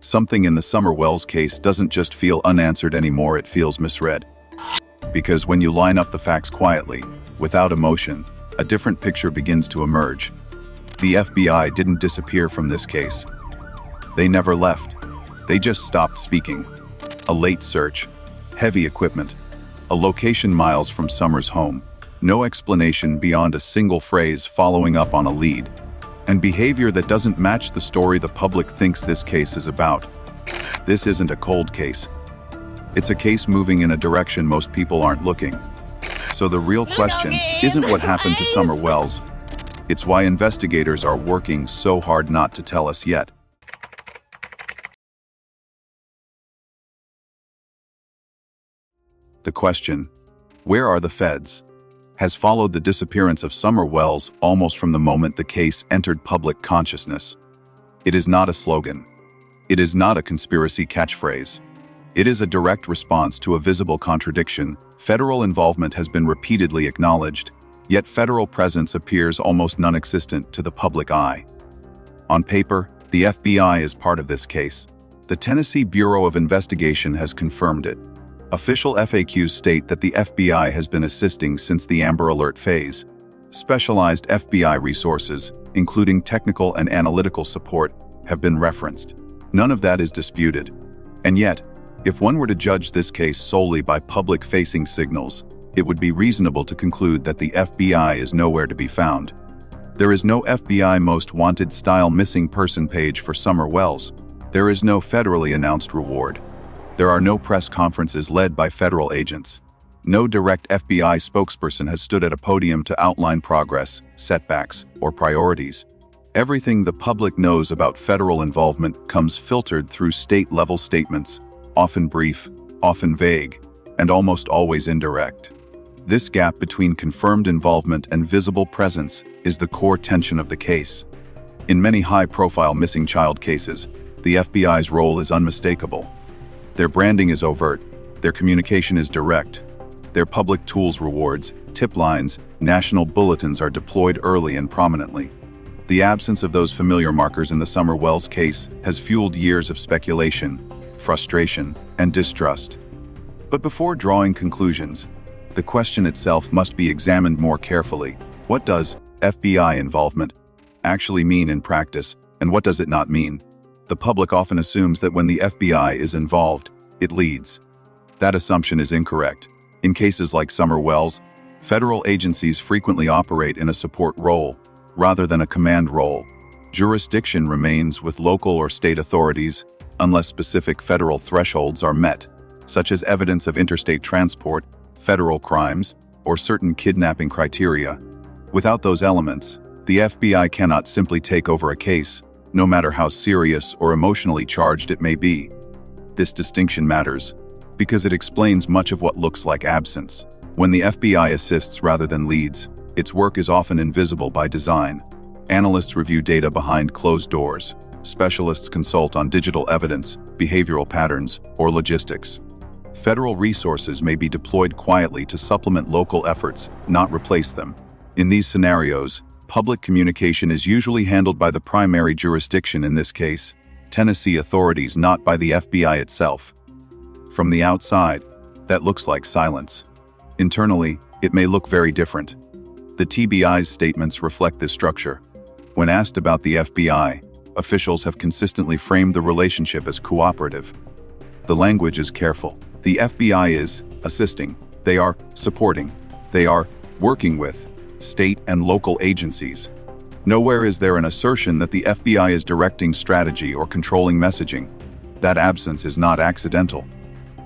Something in the Summer Wells case doesn't just feel unanswered anymore, it feels misread. Because when you line up the facts quietly, without emotion, a different picture begins to emerge. The FBI didn't disappear from this case. They never left. They just stopped speaking. A late search, heavy equipment, a location miles from Summer's home, no explanation beyond a single phrase following up on a lead, and behavior that doesn't match the story the public thinks this case is about. This isn't a cold case. It's a case moving in a direction most people aren't looking. So the real question isn't what happened to Summer Wells. It's why investigators are working so hard not to tell us yet. The question, where are the feds, has followed the disappearance of Summer Wells almost from the moment the case entered public consciousness. It is not a slogan. It is not a conspiracy catchphrase. It is a direct response to a visible contradiction. Federal involvement has been repeatedly acknowledged, yet federal presence appears almost non-existent to the public eye. On paper, the FBI is part of this case. The Tennessee Bureau of Investigation has confirmed it. Official FAQs state that the FBI has been assisting since the Amber Alert phase. Specialized FBI resources, including technical and analytical support, have been referenced. None of that is disputed. And yet, if one were to judge this case solely by public-facing signals, it would be reasonable to conclude that the FBI is nowhere to be found. There is no FBI Most Wanted style missing person page for Summer Wells. There is no federally announced reward. There are no press conferences led by federal agents. No direct FBI spokesperson has stood at a podium to outline progress, setbacks, or priorities. Everything the public knows about federal involvement comes filtered through state-level statements, often brief, often vague, and almost always indirect. This gap between confirmed involvement and visible presence is the core tension of the case. In many high-profile missing child cases, the FBI's role is unmistakable. Their branding is overt, their communication is direct, their public tools rewards, tip lines, national bulletins are deployed early and prominently. The absence of those familiar markers in the Summer Wells case has fueled years of speculation, frustration, and distrust. But before drawing conclusions, the question itself must be examined more carefully. What does FBI involvement actually mean in practice, and what does it not mean? The public often assumes that when the FBI is involved, it leads. That assumption is incorrect. In cases like Summer Wells, federal agencies frequently operate in a support role, rather than a command role. Jurisdiction remains with local or state authorities, unless specific federal thresholds are met, such as evidence of interstate transport, federal crimes, or certain kidnapping criteria. Without those elements, the FBI cannot simply take over a case, no matter how serious or emotionally charged it may be. This distinction matters, because it explains much of what looks like absence. When the FBI assists rather than leads, its work is often invisible by design. Analysts review data behind closed doors. Specialists consult on digital evidence, behavioral patterns, or logistics. Federal resources may be deployed quietly to supplement local efforts, not replace them. In these scenarios, public communication is usually handled by the primary jurisdiction, in this case, Tennessee authorities, not by the FBI itself. From the outside, that looks like silence. Internally, it may look very different. The TBI's statements reflect this structure. When asked about the FBI, officials have consistently framed the relationship as cooperative. The language is careful. The FBI is assisting. They are supporting. They are working with state and local agencies. Nowhere is there an assertion that the FBI is directing strategy or controlling messaging. That absence is not accidental.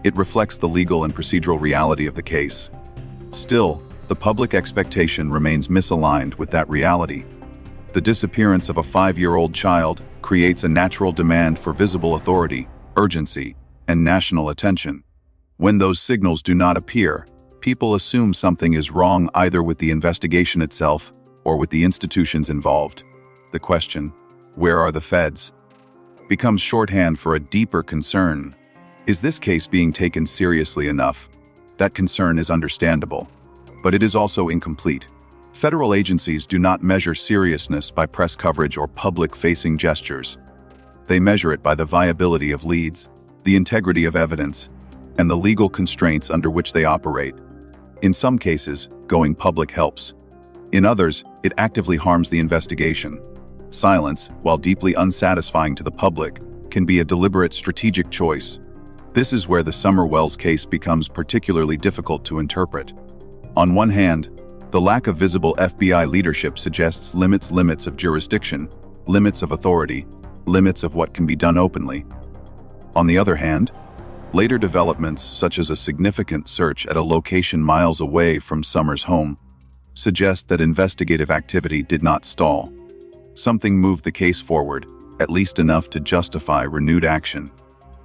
It reflects the legal and procedural reality of the case. Still, the public expectation remains misaligned with that reality. The disappearance of a 5-year-old child creates a natural demand for visible authority, urgency, and national attention. When those signals do not appear, people assume something is wrong either with the investigation itself or with the institutions involved. The question, where are the feds, becomes shorthand for a deeper concern. Is this case being taken seriously enough? That concern is understandable, but it is also incomplete. Federal agencies do not measure seriousness by press coverage or public-facing gestures. They measure it by the viability of leads, the integrity of evidence, and the legal constraints under which they operate. In some cases, going public helps. In others, it actively harms the investigation. Silence, while deeply unsatisfying to the public, can be a deliberate strategic choice. This is where the Summer Wells case becomes particularly difficult to interpret. On one hand, the lack of visible FBI leadership suggests limits of jurisdiction, limits of authority, limits of what can be done openly. On the other hand, later developments, such as a significant search at a location miles away from Summer's home, suggest that investigative activity did not stall. Something moved the case forward, at least enough to justify renewed action.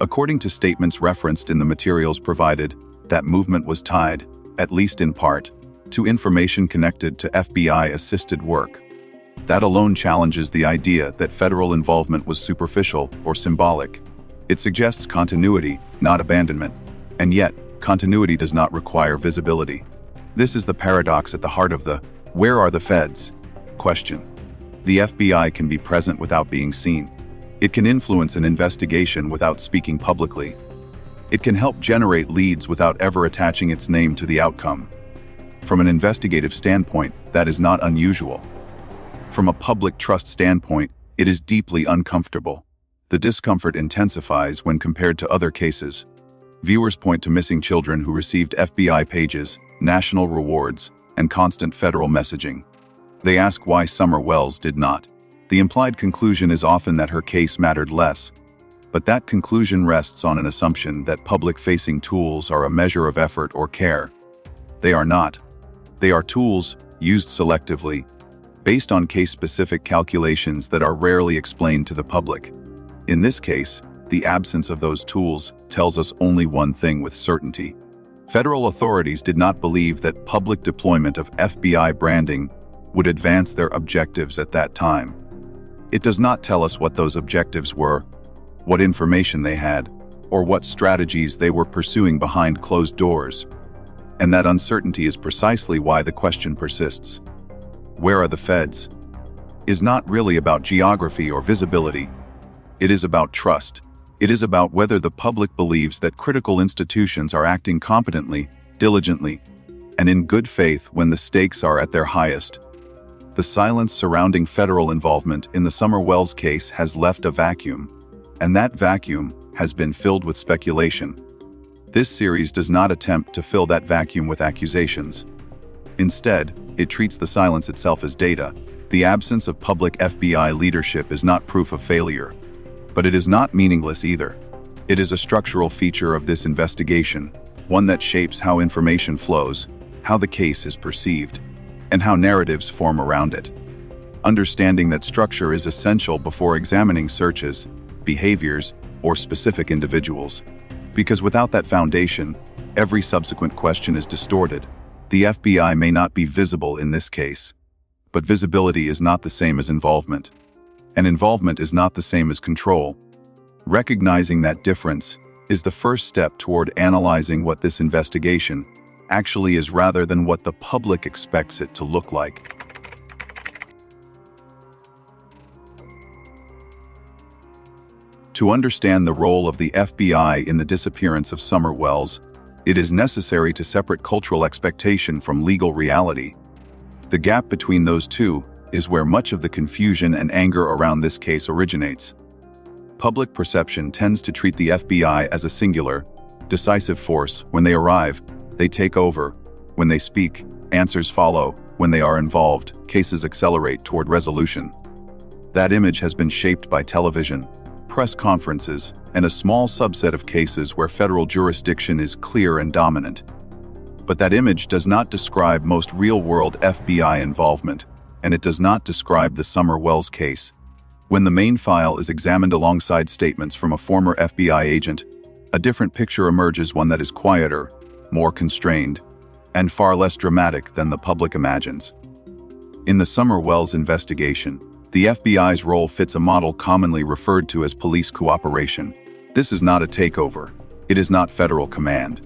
According to statements referenced in the materials provided, that movement was tied, at least in part, to information connected to FBI-assisted work. That alone challenges the idea that federal involvement was superficial or symbolic. It suggests continuity, not abandonment. And yet, continuity does not require visibility. This is the paradox at the heart of the "where are the feds?" question. The FBI can be present without being seen. It can influence an investigation without speaking publicly. It can help generate leads without ever attaching its name to the outcome. From an investigative standpoint, that is not unusual. From a public trust standpoint, it is deeply uncomfortable. The discomfort intensifies when compared to other cases. Viewers point to missing children who received FBI pages, national rewards, and constant federal messaging. They ask why Summer Wells did not. The implied conclusion is often that her case mattered less, but that conclusion rests on an assumption that public-facing tools are a measure of effort or care. They are not. They are tools, used selectively, based on case-specific calculations that are rarely explained to the public. In this case, the absence of those tools tells us only one thing with certainty. Federal authorities did not believe that public deployment of FBI branding would advance their objectives at that time. It does not tell us what those objectives were, what information they had, or what strategies they were pursuing behind closed doors. And that uncertainty is precisely why the question persists. Where are the feds? Is not really about geography or visibility. It is about trust. It is about whether the public believes that critical institutions are acting competently, diligently, and in good faith when the stakes are at their highest. The silence surrounding federal involvement in the Summer Wells case has left a vacuum, and that vacuum has been filled with speculation. This series does not attempt to fill that vacuum with accusations. Instead, it treats the silence itself as data. The absence of public FBI leadership is not proof of failure. But it is not meaningless either. It is a structural feature of this investigation, one that shapes how information flows, how the case is perceived, and how narratives form around it. Understanding that structure is essential before examining searches, behaviors, or specific individuals. Because without that foundation, every subsequent question is distorted. The FBI may not be visible in this case, but visibility is not the same as involvement. And involvement is not the same as control. Recognizing that difference is the first step toward analyzing what this investigation actually is rather than what the public expects it to look like. To understand the role of the FBI in the disappearance of Summer Wells, it is necessary to separate cultural expectation from legal reality. The gap between those two is where much of the confusion and anger around this case originates. Public perception tends to treat the FBI as a singular, decisive force. When they arrive, they take over. When they speak, answers follow. When they are involved, cases accelerate toward resolution. That image has been shaped by television, press conferences, and a small subset of cases where federal jurisdiction is clear and dominant. But that image does not describe most real-world FBI involvement, and it does not describe the Summer Wells case. When the main file is examined alongside statements from a former FBI agent, a different picture emerges, one that is quieter, more constrained, and far less dramatic than the public imagines. In the Summer Wells investigation, the FBI's role fits a model commonly referred to as police cooperation. This is not a takeover. It is not federal command.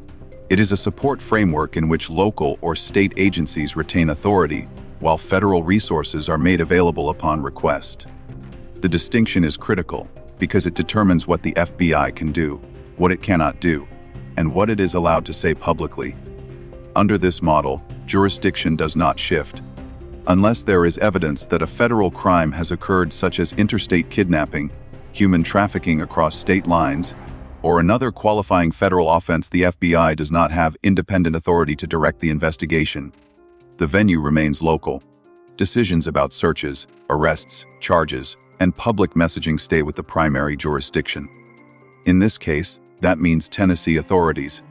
It is a support framework in which local or state agencies retain authority, while federal resources are made available upon request. The distinction is critical. because it determines what the FBI can do, what it cannot do, and what it is allowed to say publicly. Under this model, jurisdiction does not shift. Unless there is evidence that a federal crime has occurred, such as interstate kidnapping, human trafficking across state lines, or another qualifying federal offense, the FBI does not have independent authority to direct the investigation. The venue remains local. Decisions about searches, arrests, charges, and public messaging stay with the primary jurisdiction. In this case, that means Tennessee authorities.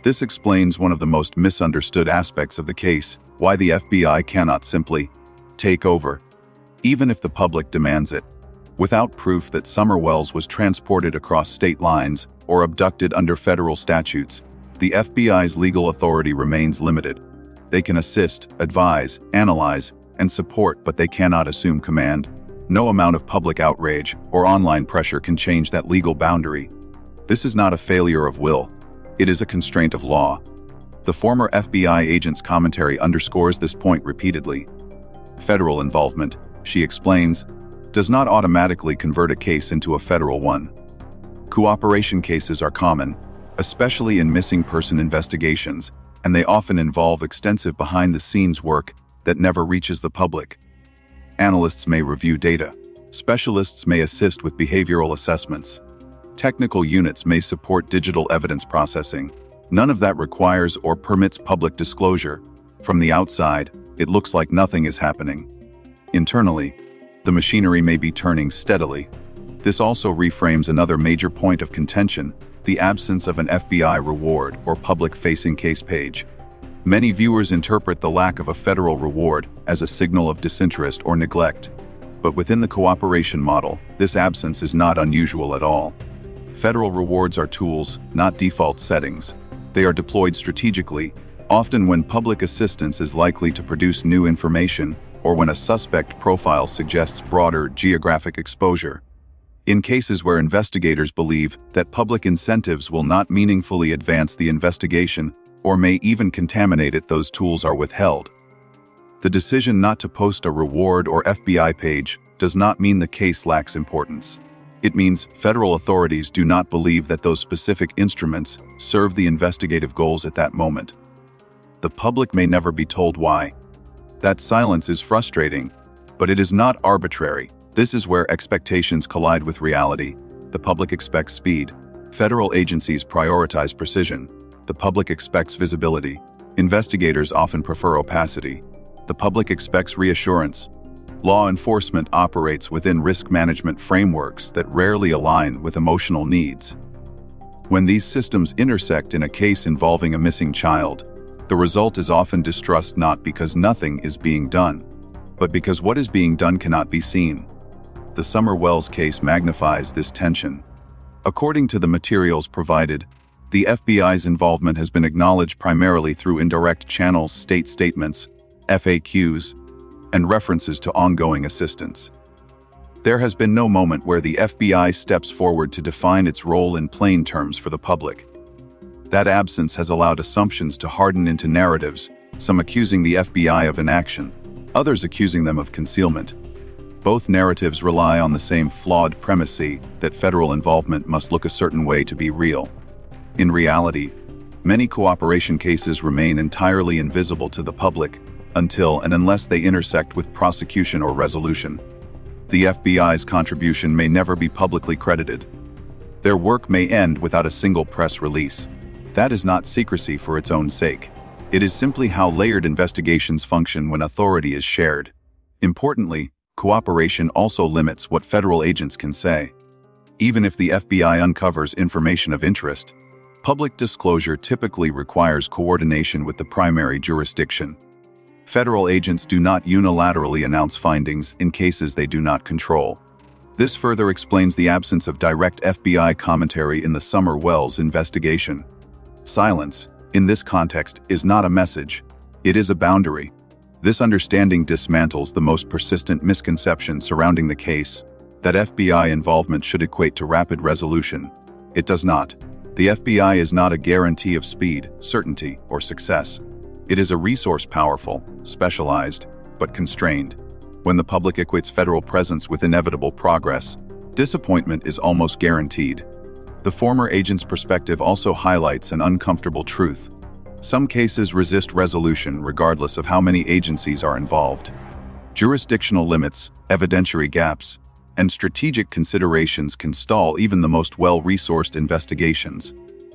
This explains one of the most misunderstood aspects of the case: why the FBI cannot simply take over, even if the public demands it. Without proof that Summer Wells was transported across state lines or abducted under federal statutes, the FBI's legal authority remains limited. They can assist, advise, analyze, and support, but they cannot assume command. No amount of public outrage or online pressure can change that legal boundary. This is not a failure of will. It is a constraint of law. The former FBI agent's commentary underscores this point repeatedly. Federal involvement, she explains, does not automatically convert a case into a federal one. Cooperation cases are common, especially in missing person investigations, and they often involve extensive behind-the-scenes work that never reaches the public. Analysts may review data. Specialists may assist with behavioral assessments. Technical units may support digital evidence processing. None of that requires or permits public disclosure. From the outside, it looks like nothing is happening. Internally, the machinery may be turning steadily. This also reframes another major point of contention: the absence of an FBI reward or public-facing case page. Many viewers interpret the lack of a federal reward as a signal of disinterest or neglect. But within the cooperation model, this absence is not unusual at all. Federal rewards are tools, not default settings. They are deployed strategically, often when public assistance is likely to produce new information or when a suspect profile suggests broader geographic exposure. In cases where investigators believe that public incentives will not meaningfully advance the investigation or may even contaminate it, those tools are withheld. The decision not to post a reward or FBI page does not mean the case lacks importance. It means federal authorities do not believe that those specific instruments serve the investigative goals at that moment. The public may never be told why. That silence is frustrating, but it is not arbitrary. This is where expectations collide with reality. The public expects speed. Federal agencies prioritize precision. The public expects visibility. Investigators often prefer opacity. The public expects reassurance. Law enforcement operates within risk management frameworks that rarely align with emotional needs. When these systems intersect in a case involving a missing child, the result is often distrust, not because nothing is being done, but because what is being done cannot be seen. The Summer Wells case magnifies this tension. According to the materials provided, the FBI's involvement has been acknowledged primarily through indirect channels, state statements, FAQs, and references to ongoing assistance. There has been no moment where the FBI steps forward to define its role in plain terms for the public. That absence has allowed assumptions to harden into narratives, some accusing the FBI of inaction, others accusing them of concealment. Both narratives rely on the same flawed premise that federal involvement must look a certain way to be real. In reality, many cooperation cases remain entirely invisible to the public until and unless they intersect with prosecution or resolution. The FBI's contribution may never be publicly credited. Their work may end without a single press release. That is not secrecy for its own sake. It is simply how layered investigations function when authority is shared. Importantly, cooperation also limits what federal agents can say. Even if the FBI uncovers information of interest, public disclosure typically requires coordination with the primary jurisdiction. Federal agents do not unilaterally announce findings in cases they do not control. This further explains the absence of direct FBI commentary in the Summer Wells investigation. Silence, in this context, is not a message. It is a boundary. This understanding dismantles the most persistent misconception surrounding the case, that FBI involvement should equate to rapid resolution. It does not. The FBI is not a guarantee of speed, certainty, or success. It is a resource powerful, specialized, but constrained. When the public equates federal presence with inevitable progress, Disappointment is almost guaranteed. The former agent's perspective also highlights an uncomfortable truth. Some cases resist resolution regardless of how many agencies are involved. Jurisdictional limits, evidentiary gaps, and strategic considerations can stall even the most well-resourced investigations.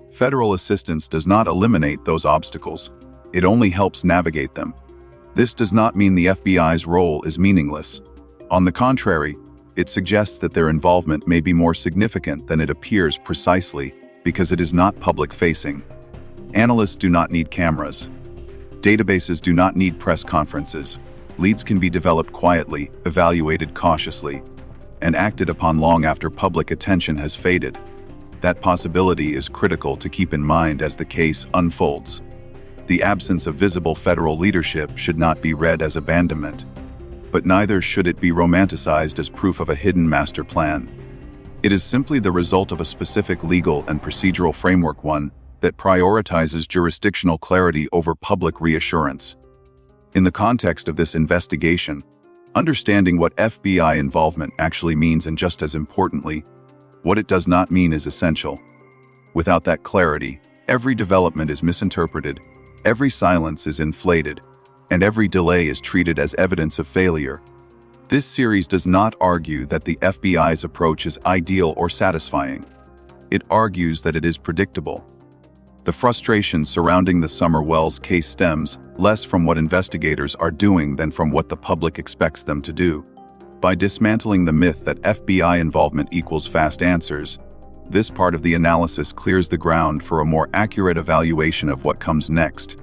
Federal assistance does not eliminate those obstacles. It only helps navigate them. This does not mean the FBI's role is meaningless. On the contrary, it suggests that their involvement may be more significant than it appears precisely because it is not public-facing. Analysts do not need cameras. Databases do not need press conferences. Leads can be developed quietly, evaluated cautiously, and acted upon long after public attention has faded. That possibility is critical to keep in mind as the case unfolds. The absence of visible federal leadership should not be read as abandonment, but neither should it be romanticized as proof of a hidden master plan. It is simply the result of a specific legal and procedural framework, one that prioritizes jurisdictional clarity over public reassurance. In the context of this investigation, understanding what FBI involvement actually means and, just as importantly, what it does not mean is essential. Without that clarity, every development is misinterpreted, every silence is inflated, and every delay is treated as evidence of failure. This series does not argue that the FBI's approach is ideal or satisfying. It argues that it is predictable. The frustration surrounding the Summer Wells case stems less from what investigators are doing than from what the public expects them to do. By dismantling the myth that FBI involvement equals fast answers, this part of the analysis clears the ground for a more accurate evaluation of what comes next.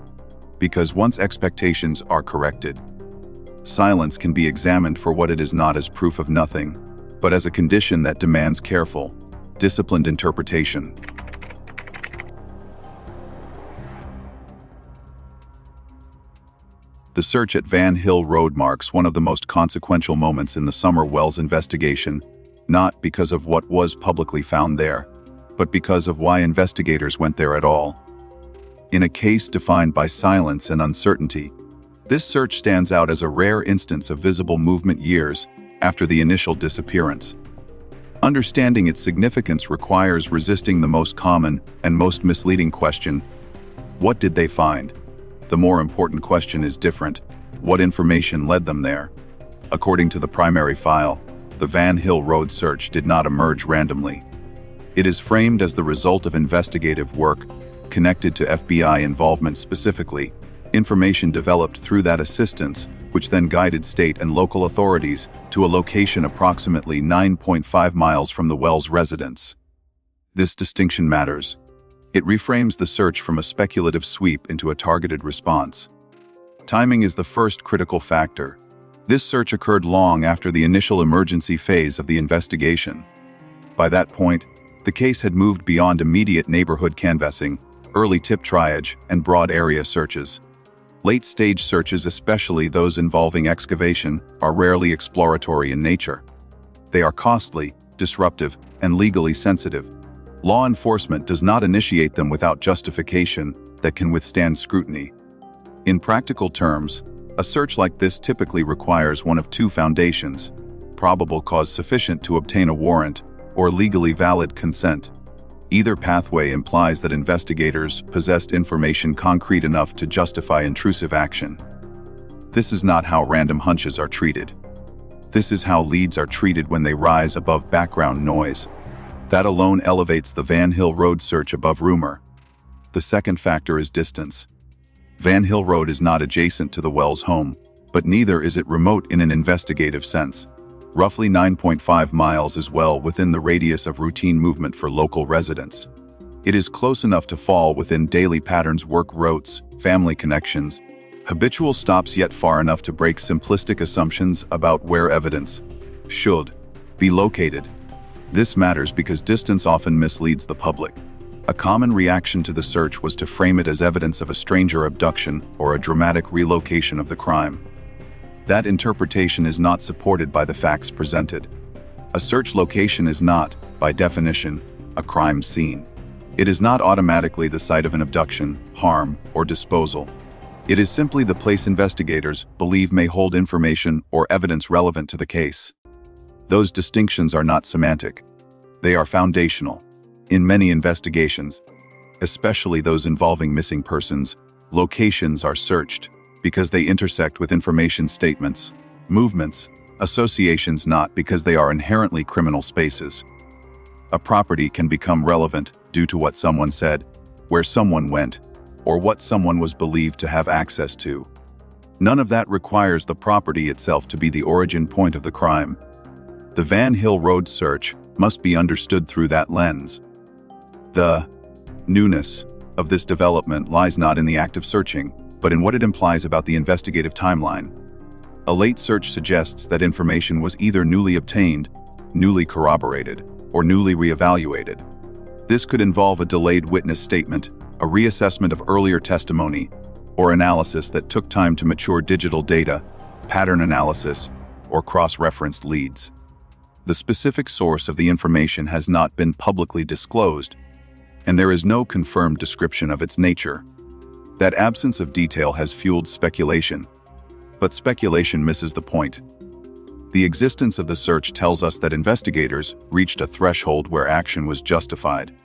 Because once expectations are corrected, silence can be examined for what it is, not as proof of nothing, but as a condition that demands careful, disciplined interpretation. The search at Van Hill Road marks one of the most consequential moments in the Summer Wells investigation, not because of what was publicly found there, but because of why investigators went there at all. In a case defined by silence and uncertainty, this search stands out as a rare instance of visible movement years after the initial disappearance. Understanding its significance requires resisting the most common and most misleading question: what did they find? The more important question is different: what information led them there? According to the primary file, the Van Hill Road search did not emerge randomly. It is framed as the result of investigative work connected to FBI involvement, specifically information developed through that assistance, which then guided state and local authorities to a location approximately 9.5 miles from the Wells residence. This distinction matters. It reframes the search from a speculative sweep into a targeted response. Timing is the first critical factor. This search occurred long after the initial emergency phase of the investigation. By that point, the case had moved beyond immediate neighborhood canvassing, early tip triage, and broad area searches. Late-stage searches, especially those involving excavation, are rarely exploratory in nature. They are costly, disruptive, and legally sensitive. Law enforcement does not initiate them without justification that can withstand scrutiny. In practical terms, a search like this typically requires one of two foundations: probable cause sufficient to obtain a warrant, or legally valid consent. Either pathway implies that investigators possessed information concrete enough to justify intrusive action. This is not how random hunches are treated. This is how leads are treated when they rise above background noise. That alone elevates the Van Hill Road search above rumor. The second factor is distance. Van Hill Road is not adjacent to the Wells home, but neither is it remote in an investigative sense. Roughly 9.5 miles is well within the radius of routine movement for local residents. It is close enough to fall within daily patterns, work routes, family connections, habitual stops, yet far enough to break simplistic assumptions about where evidence should be located. This matters because distance often misleads the public. A common reaction to the search was to frame it as evidence of a stranger abduction or a dramatic relocation of the crime. That interpretation is not supported by the facts presented. A search location is not, by definition, a crime scene. It is not automatically the site of an abduction, harm, or disposal. It is simply the place investigators believe may hold information or evidence relevant to the case. Those distinctions are not semantic. They are foundational. In many investigations, especially those involving missing persons, locations are searched because they intersect with information statements, movements, associations, not because they are inherently criminal spaces. A property can become relevant due to what someone said, where someone went, or what someone was believed to have access to. None of that requires the property itself to be the origin point of the crime. The Van Hill Road search must be understood through that lens. The newness of this development lies not in the act of searching, but in what it implies about the investigative timeline. A late search suggests that information was either newly obtained, newly corroborated, or newly reevaluated. This could involve a delayed witness statement, a reassessment of earlier testimony, or analysis that took time to mature digital data, pattern analysis, or cross-referenced leads. The specific source of the information has not been publicly disclosed, and there is no confirmed description of its nature. That absence of detail has fueled speculation, but speculation misses the point. The existence of the search tells us that investigators reached a threshold where action was justified.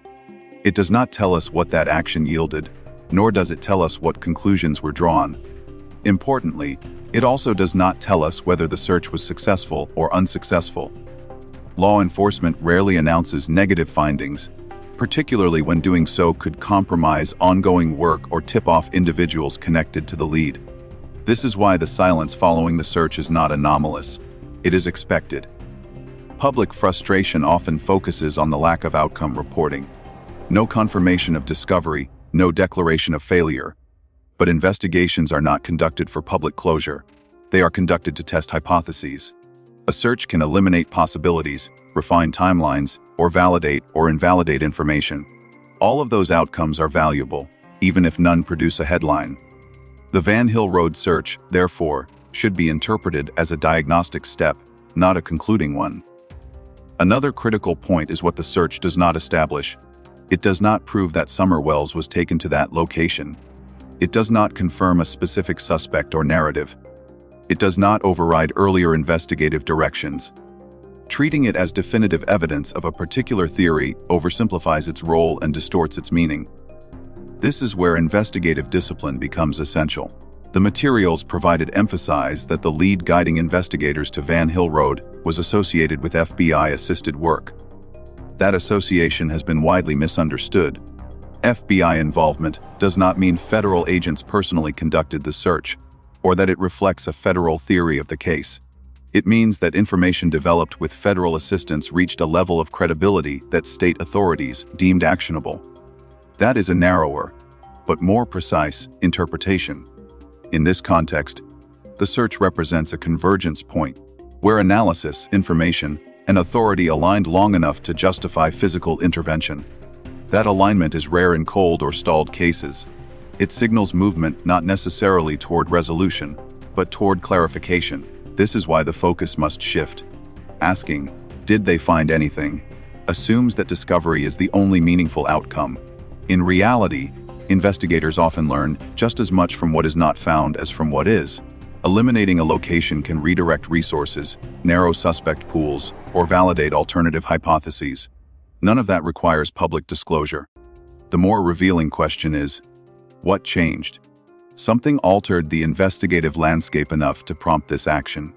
It does not tell us what that action yielded, nor does it tell us what conclusions were drawn. Importantly, it also does not tell us whether the search was successful or unsuccessful. Law enforcement rarely announces negative findings, particularly when doing so could compromise ongoing work or tip off individuals connected to the lead. This is why the silence following the search is not anomalous. It is expected. Public frustration often focuses on the lack of outcome reporting. No confirmation of discovery, no declaration of failure. But investigations are not conducted for public closure. They are conducted to test hypotheses. A search can eliminate possibilities, refine timelines, or validate or invalidate information. All of those outcomes are valuable, even if none produce a headline. The Van Hill Road search, therefore, should be interpreted as a diagnostic step, not a concluding one. Another critical point is what the search does not establish. It does not prove that Summer Wells was taken to that location. It does not confirm a specific suspect or narrative. It does not override earlier investigative directions. Treating it as definitive evidence of a particular theory oversimplifies its role and distorts its meaning. This is where investigative discipline becomes essential. The materials provided emphasize that the lead guiding investigators to Van Hill Road was associated with FBI-assisted work. That association has been widely misunderstood. FBI involvement does not mean federal agents personally conducted the search, or that it reflects a federal theory of the case. It means that information developed with federal assistance reached a level of credibility that state authorities deemed actionable. That is a narrower, but more precise, interpretation. In this context, the search represents a convergence point, where analysis, information, and authority aligned long enough to justify physical intervention. That alignment is rare in cold or stalled cases. It signals movement not necessarily toward resolution, but toward clarification. This is why the focus must shift. Asking, "Did they find anything?" assumes that discovery is the only meaningful outcome. In reality, investigators often learn just as much from what is not found as from what is. Eliminating a location can redirect resources, narrow suspect pools, or validate alternative hypotheses. None of that requires public disclosure. The more revealing question is, what changed? Something altered the investigative landscape enough to prompt this action.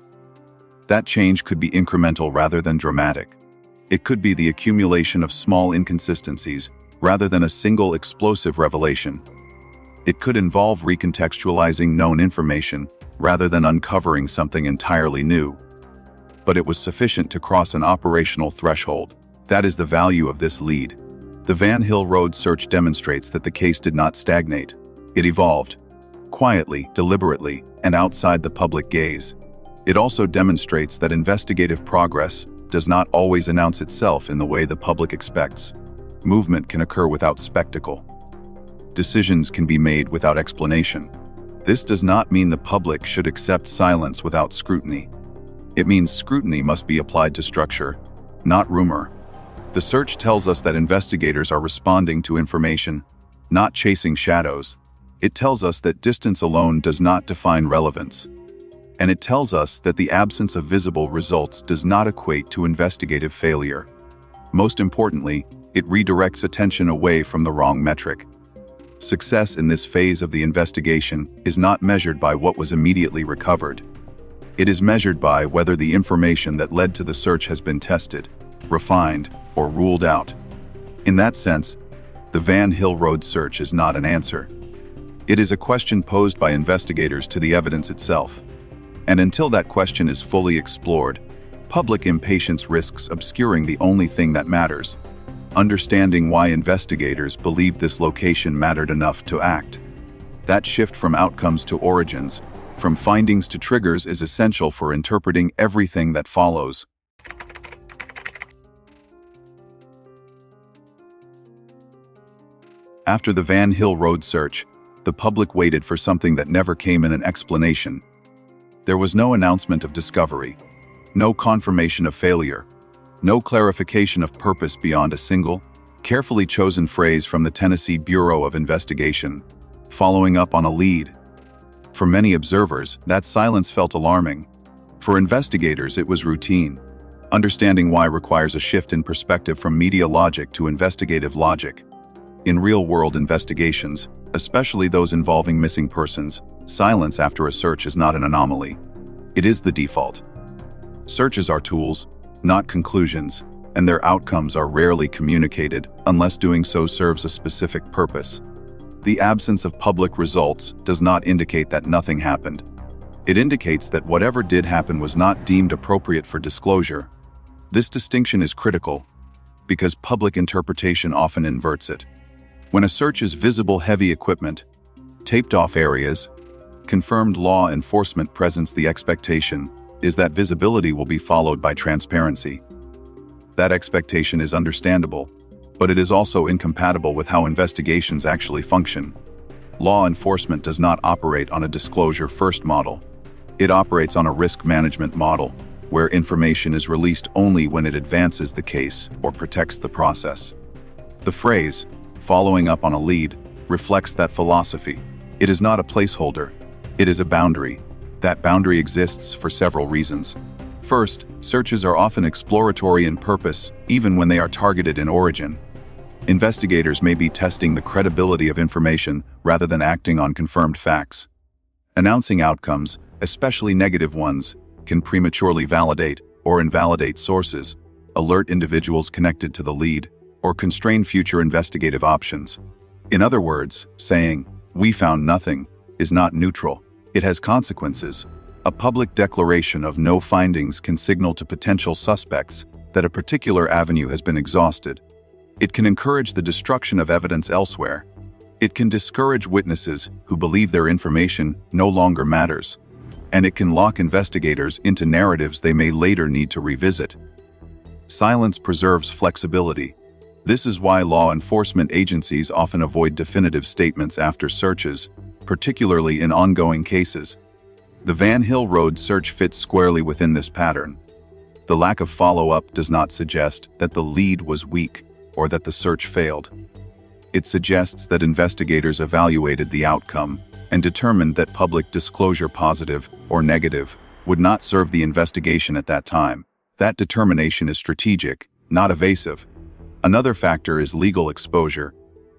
That change could be incremental rather than dramatic. It could be the accumulation of small inconsistencies rather than a single explosive revelation. It could involve recontextualizing known information rather than uncovering something entirely new. But it was sufficient to cross an operational threshold. That is the value of this lead. The Van Hill Road search demonstrates that the case did not stagnate. It evolved, quietly, deliberately, and outside the public gaze. It also demonstrates that investigative progress does not always announce itself in the way the public expects. Movement can occur without spectacle. Decisions can be made without explanation. This does not mean the public should accept silence without scrutiny. It means scrutiny must be applied to structure, not rumor. The search tells us that investigators are responding to information, not chasing shadows. It tells us that distance alone does not define relevance. And it tells us that the absence of visible results does not equate to investigative failure. Most importantly, it redirects attention away from the wrong metric. Success in this phase of the investigation is not measured by what was immediately recovered. It is measured by whether the information that led to the search has been tested, refined, or ruled out. In that sense, the Van Hill Road search is not an answer. It is a question posed by investigators to the evidence itself. And until that question is fully explored, public impatience risks obscuring the only thing that matters: understanding why investigators believed this location mattered enough to act. That shift from outcomes to origins, from findings to triggers, is essential for interpreting everything that follows. After the Van Hill Road search, the public waited for something that never came in an explanation. There was no announcement of discovery, no confirmation of failure, no clarification of purpose beyond a single, carefully chosen phrase from the Tennessee Bureau of Investigation, following up on a lead. For many observers, that silence felt alarming. For investigators, it was routine. Understanding why requires a shift in perspective from media logic to investigative logic. In real-world investigations, especially those involving missing persons, silence after a search is not an anomaly. It is the default. Searches are tools, not conclusions, and their outcomes are rarely communicated unless doing so serves a specific purpose. The absence of public results does not indicate that nothing happened. It indicates that whatever did happen was not deemed appropriate for disclosure. This distinction is critical because public interpretation often inverts it. When a search is visible heavy equipment, taped off areas, confirmed law enforcement presence, the expectation is that visibility will be followed by transparency. That expectation is understandable, but it is also incompatible with how investigations actually function. Law enforcement does not operate on a disclosure-first model. It operates on a risk management model, where information is released only when it advances the case or protects the process. The phrase, "following up on a lead," reflects that philosophy. It is not a placeholder. It is a boundary. That boundary exists for several reasons. First, searches are often exploratory in purpose, even when they are targeted in origin. Investigators may be testing the credibility of information rather than acting on confirmed facts. Announcing outcomes, especially negative ones, can prematurely validate or invalidate sources, alert individuals connected to the lead, or constrain future investigative options. In other words, saying, "We found nothing," is not neutral. It has consequences. A public declaration of no findings can signal to potential suspects that a particular avenue has been exhausted. It can encourage the destruction of evidence elsewhere. It can discourage witnesses who believe their information no longer matters. And it can lock investigators into narratives they may later need to revisit. Silence preserves flexibility. This is why law enforcement agencies often avoid definitive statements after searches, particularly in ongoing cases. The Van Hill Road search fits squarely within this pattern. The lack of follow-up does not suggest that the lead was weak or that the search failed. It suggests that investigators evaluated the outcome and determined that public disclosure, positive or negative, would not serve the investigation at that time. That determination is strategic, not evasive. Another factor is legal exposure.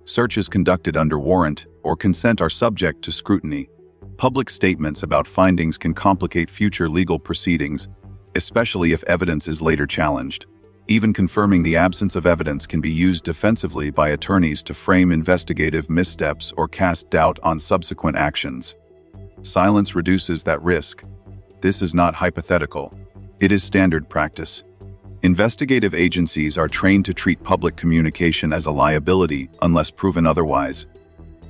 Searches conducted under warrant or consent are subject to scrutiny. Public statements about findings can complicate future legal proceedings, especially if evidence is later challenged. Even confirming the absence of evidence can be used defensively by attorneys to frame investigative missteps or cast doubt on subsequent actions. Silence reduces that risk. This is not hypothetical. It is standard practice. Investigative agencies are trained to treat public communication as a liability unless proven otherwise.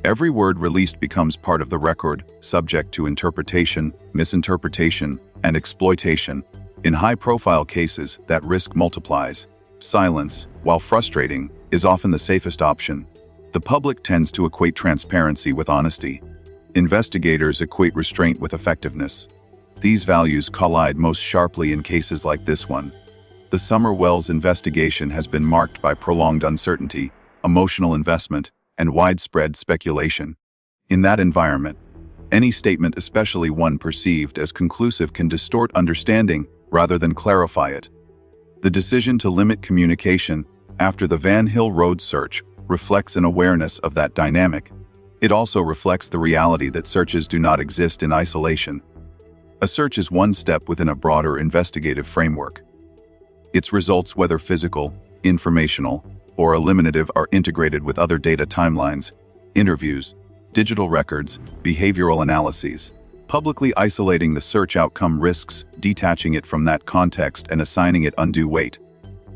Every word released becomes part of the record, subject to interpretation, misinterpretation, and exploitation. In high-profile cases, that risk multiplies. Silence, while frustrating, is often the safest option. The public tends to equate transparency with honesty. Investigators equate restraint with effectiveness. These values collide most sharply in cases like this one. The Summer Wells investigation has been marked by prolonged uncertainty, emotional investment, and widespread speculation. In that environment, Any statement, especially one perceived as conclusive, can distort understanding rather than clarify it. The decision to limit communication after the Van Hill Road search reflects an awareness of that dynamic. It also reflects the reality that searches do not exist in isolation. A search is one step within a broader investigative framework. Its results, whether physical, informational, or eliminative, are integrated with other data timelines, interviews, digital records, behavioral analyses. Publicly isolating the search outcome risks detaching it from that context and assigning it undue weight.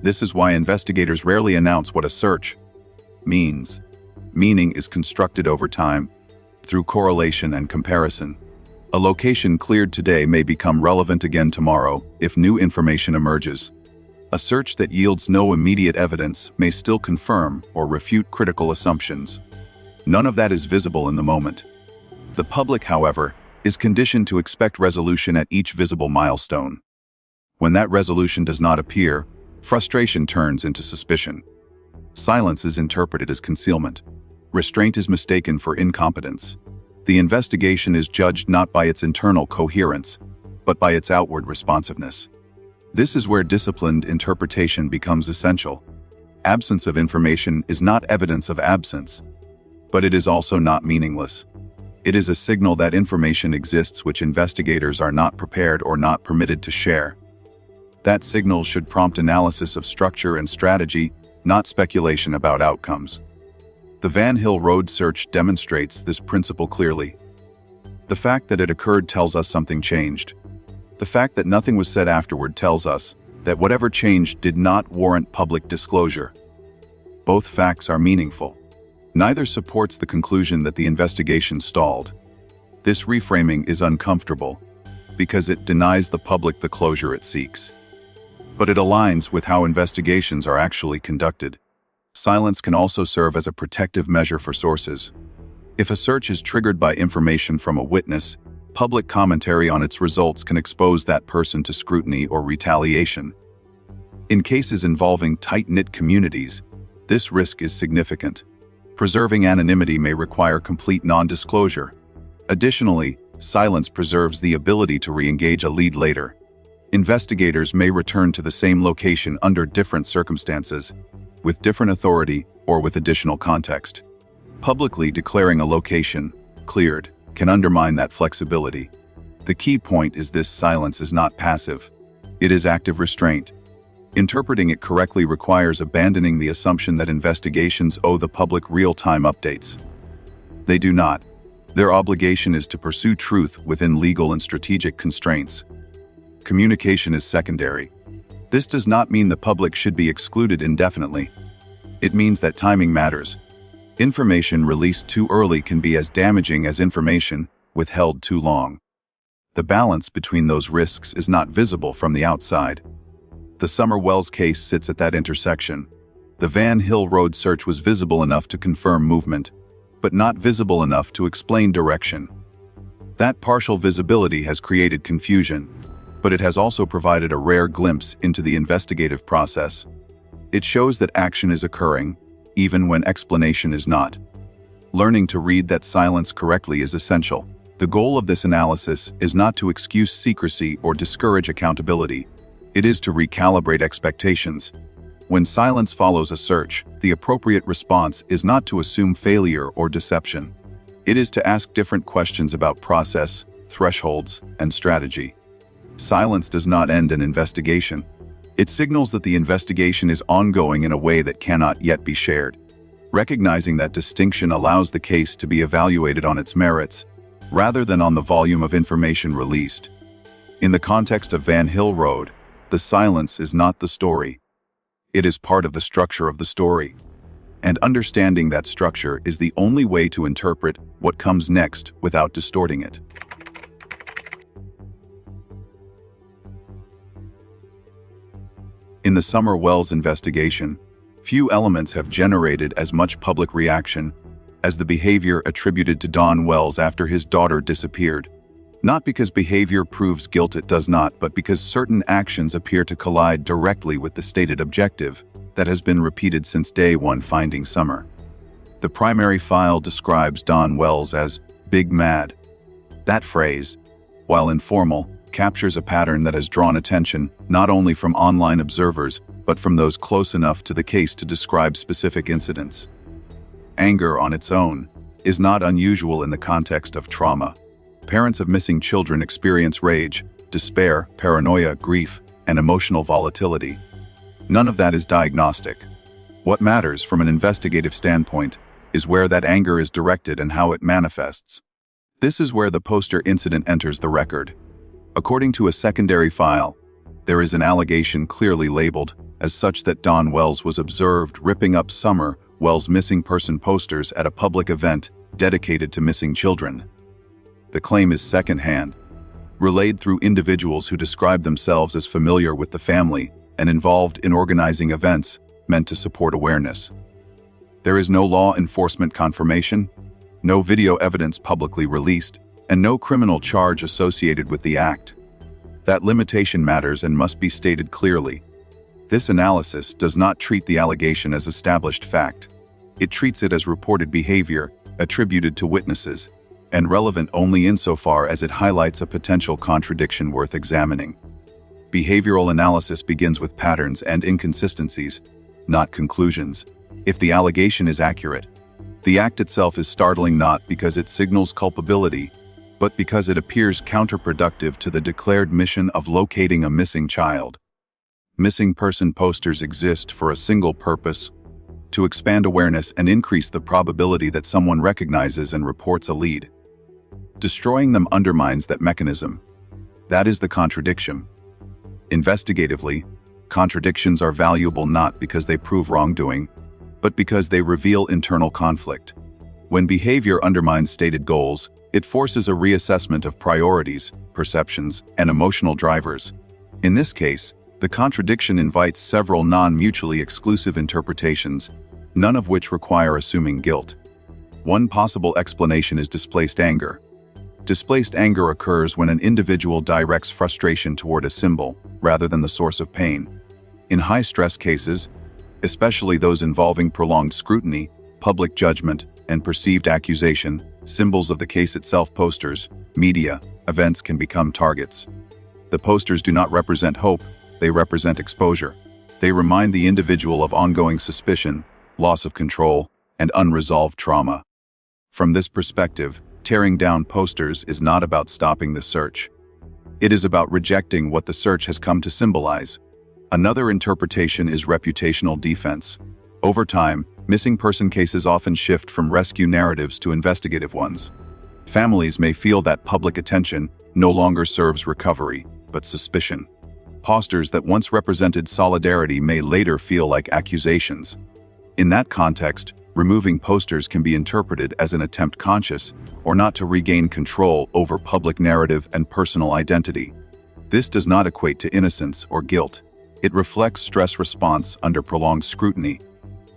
This is why investigators rarely announce what a search means. Meaning is constructed over time, through correlation and comparison. A location cleared today may become relevant again tomorrow if new information emerges. A search that yields no immediate evidence may still confirm or refute critical assumptions. None of that is visible in the moment. The public, however, is conditioned to expect resolution at each visible milestone. When that resolution does not appear, frustration turns into suspicion. Silence is interpreted as concealment. Restraint is mistaken for incompetence. The investigation is judged not by its internal coherence, but by its outward responsiveness. This is where disciplined interpretation becomes essential. Absence of information is not evidence of absence, but it is also not meaningless. It is a signal that information exists which investigators are not prepared or not permitted to share. That signal should prompt analysis of structure and strategy, not speculation about outcomes. The Van Hill Road search demonstrates this principle clearly. The fact that it occurred tells us something changed. The fact that nothing was said afterward tells us that whatever changed did not warrant public disclosure. Both facts are meaningful. Neither supports the conclusion that the investigation stalled. This reframing is uncomfortable because it denies the public the closure it seeks. But it aligns with how investigations are actually conducted. Silence can also serve as a protective measure for sources. If a search is triggered by information from a witness, public commentary on its results can expose that person to scrutiny or retaliation. In cases involving tight-knit communities, this risk is significant. Preserving anonymity may require complete non-disclosure. Additionally, silence preserves the ability to re-engage a lead later. Investigators may return to the same location under different circumstances, with different authority or with additional context. Publicly declaring a location cleared can undermine that flexibility. The key point is this: silence is not passive. It is active restraint. Interpreting it correctly requires abandoning the assumption that investigations owe the public real-time updates. They do not. Their obligation is to pursue truth within legal and strategic constraints. Communication is secondary. This does not mean the public should be excluded indefinitely. It means that timing matters. Information released too early can be as damaging as information withheld too long. The balance between those risks is not visible from the outside. The Summer Wells case sits at that intersection. The Van Hill Road search was visible enough to confirm movement, but not visible enough to explain direction. That partial visibility has created confusion, but it has also provided a rare glimpse into the investigative process. It shows that action is occurring, even when explanation is not. Learning to read that silence correctly is essential. The goal of this analysis is not to excuse secrecy or discourage accountability. It is to recalibrate expectations. When silence follows a search, the appropriate response is not to assume failure or deception. It is to ask different questions about process, thresholds, and strategy. Silence does not end an investigation. It signals that the investigation is ongoing in a way that cannot yet be shared. Recognizing that distinction allows the case to be evaluated on its merits, rather than on the volume of information released. In the context of Van Hill Road, the silence is not the story. It is part of the structure of the story. And understanding that structure is the only way to interpret what comes next without distorting it. In the Summer Wells investigation, few elements have generated as much public reaction as the behavior attributed to Don Wells after his daughter disappeared. Not because behavior proves guilt, it does not, but because certain actions appear to collide directly with the stated objective that has been repeated since day one finding Summer. The primary file describes Don Wells as big mad. That phrase, while informal, captures a pattern that has drawn attention not only from online observers, but from those close enough to the case to describe specific incidents. Anger on its own is not unusual in the context of trauma. Parents of missing children experience rage, despair, paranoia, grief, and emotional volatility. None of that is diagnostic. What matters from an investigative standpoint is where that anger is directed and how it manifests. This is where the poster incident enters the record. According to a secondary file, there is an allegation clearly labeled as such that Don Wells was observed ripping up Summer Wells' missing person posters at a public event dedicated to missing children. The claim is secondhand, relayed through individuals who describe themselves as familiar with the family and involved in organizing events meant to support awareness. There is no law enforcement confirmation, no video evidence publicly released, and no criminal charge associated with the act. That limitation matters and must be stated clearly. This analysis does not treat the allegation as established fact. It treats it as reported behavior, attributed to witnesses, and relevant only insofar as it highlights a potential contradiction worth examining. Behavioral analysis begins with patterns and inconsistencies, not conclusions. If the allegation is accurate, the act itself is startling not because it signals culpability, but because it appears counterproductive to the declared mission of locating a missing child. Missing person posters exist for a single purpose: to expand awareness and increase the probability that someone recognizes and reports a lead. Destroying them undermines that mechanism. That is the contradiction. Investigatively, contradictions are valuable not because they prove wrongdoing, but because they reveal internal conflict. When behavior undermines stated goals, it forces a reassessment of priorities, perceptions, and emotional drivers. In this case, the contradiction invites several non-mutually exclusive interpretations, none of which require assuming guilt. One possible explanation is displaced anger. Displaced anger occurs when an individual directs frustration toward a symbol, rather than the source of pain. In high-stress cases, especially those involving prolonged scrutiny, public judgment, and perceived accusation, symbols of the case itself, posters, media, events can become targets. The posters do not represent hope, they represent exposure. They remind the individual of ongoing suspicion, loss of control, and unresolved trauma. From this perspective, tearing down posters is not about stopping the search. It is about rejecting what the search has come to symbolize. Another interpretation is reputational defense. Over time, missing person cases often shift from rescue narratives to investigative ones. Families may feel that public attention no longer serves recovery, but suspicion. Posters that once represented solidarity may later feel like accusations. In that context, removing posters can be interpreted as an attempt conscious or not to regain control over public narrative and personal identity. This does not equate to innocence or guilt. It reflects stress response under prolonged scrutiny.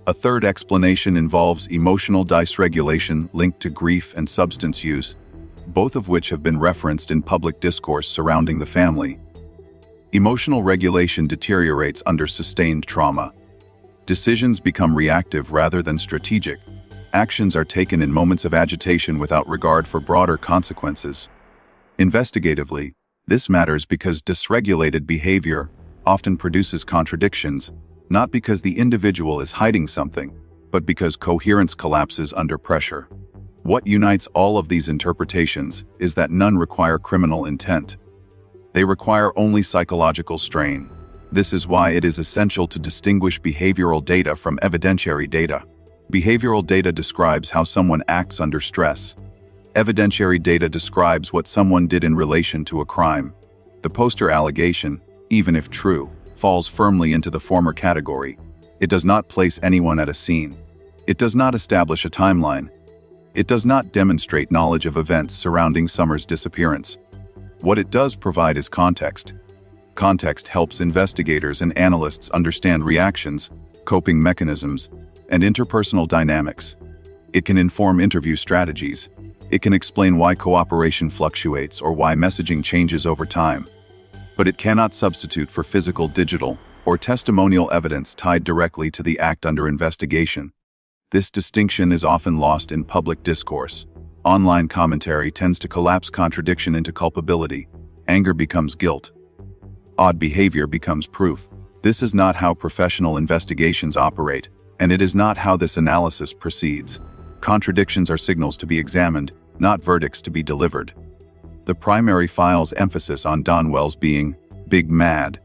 A third explanation involves emotional dysregulation linked to grief and substance use, both of which have been referenced in public discourse surrounding the family. Emotional regulation deteriorates under sustained trauma. Decisions become reactive rather than strategic. Actions are taken in moments of agitation without regard for broader consequences. Investigatively, this matters because dysregulated behavior often produces contradictions, not because the individual is hiding something, but because coherence collapses under pressure. What unites all of these interpretations is that none require criminal intent. They require only psychological strain. This is why it is essential to distinguish behavioral data from evidentiary data. Behavioral data describes how someone acts under stress. Evidentiary data describes what someone did in relation to a crime. The poster allegation, even if true, falls firmly into the former category. It does not place anyone at a scene. It does not establish a timeline. It does not demonstrate knowledge of events surrounding Summer's disappearance. What it does provide is context. Context helps investigators and analysts understand reactions, coping mechanisms, and interpersonal dynamics. It can inform interview strategies. It can explain why cooperation fluctuates or why messaging changes over time. But it cannot substitute for physical, digital, or testimonial evidence tied directly to the act under investigation. This distinction is often lost in public discourse. Online commentary tends to collapse contradiction into culpability. Anger becomes guilt. Odd behavior becomes proof. This is not how professional investigations operate, and it is not how this analysis proceeds. Contradictions are signals to be examined, not verdicts to be delivered. The primary file's emphasis on Donwell's being big mad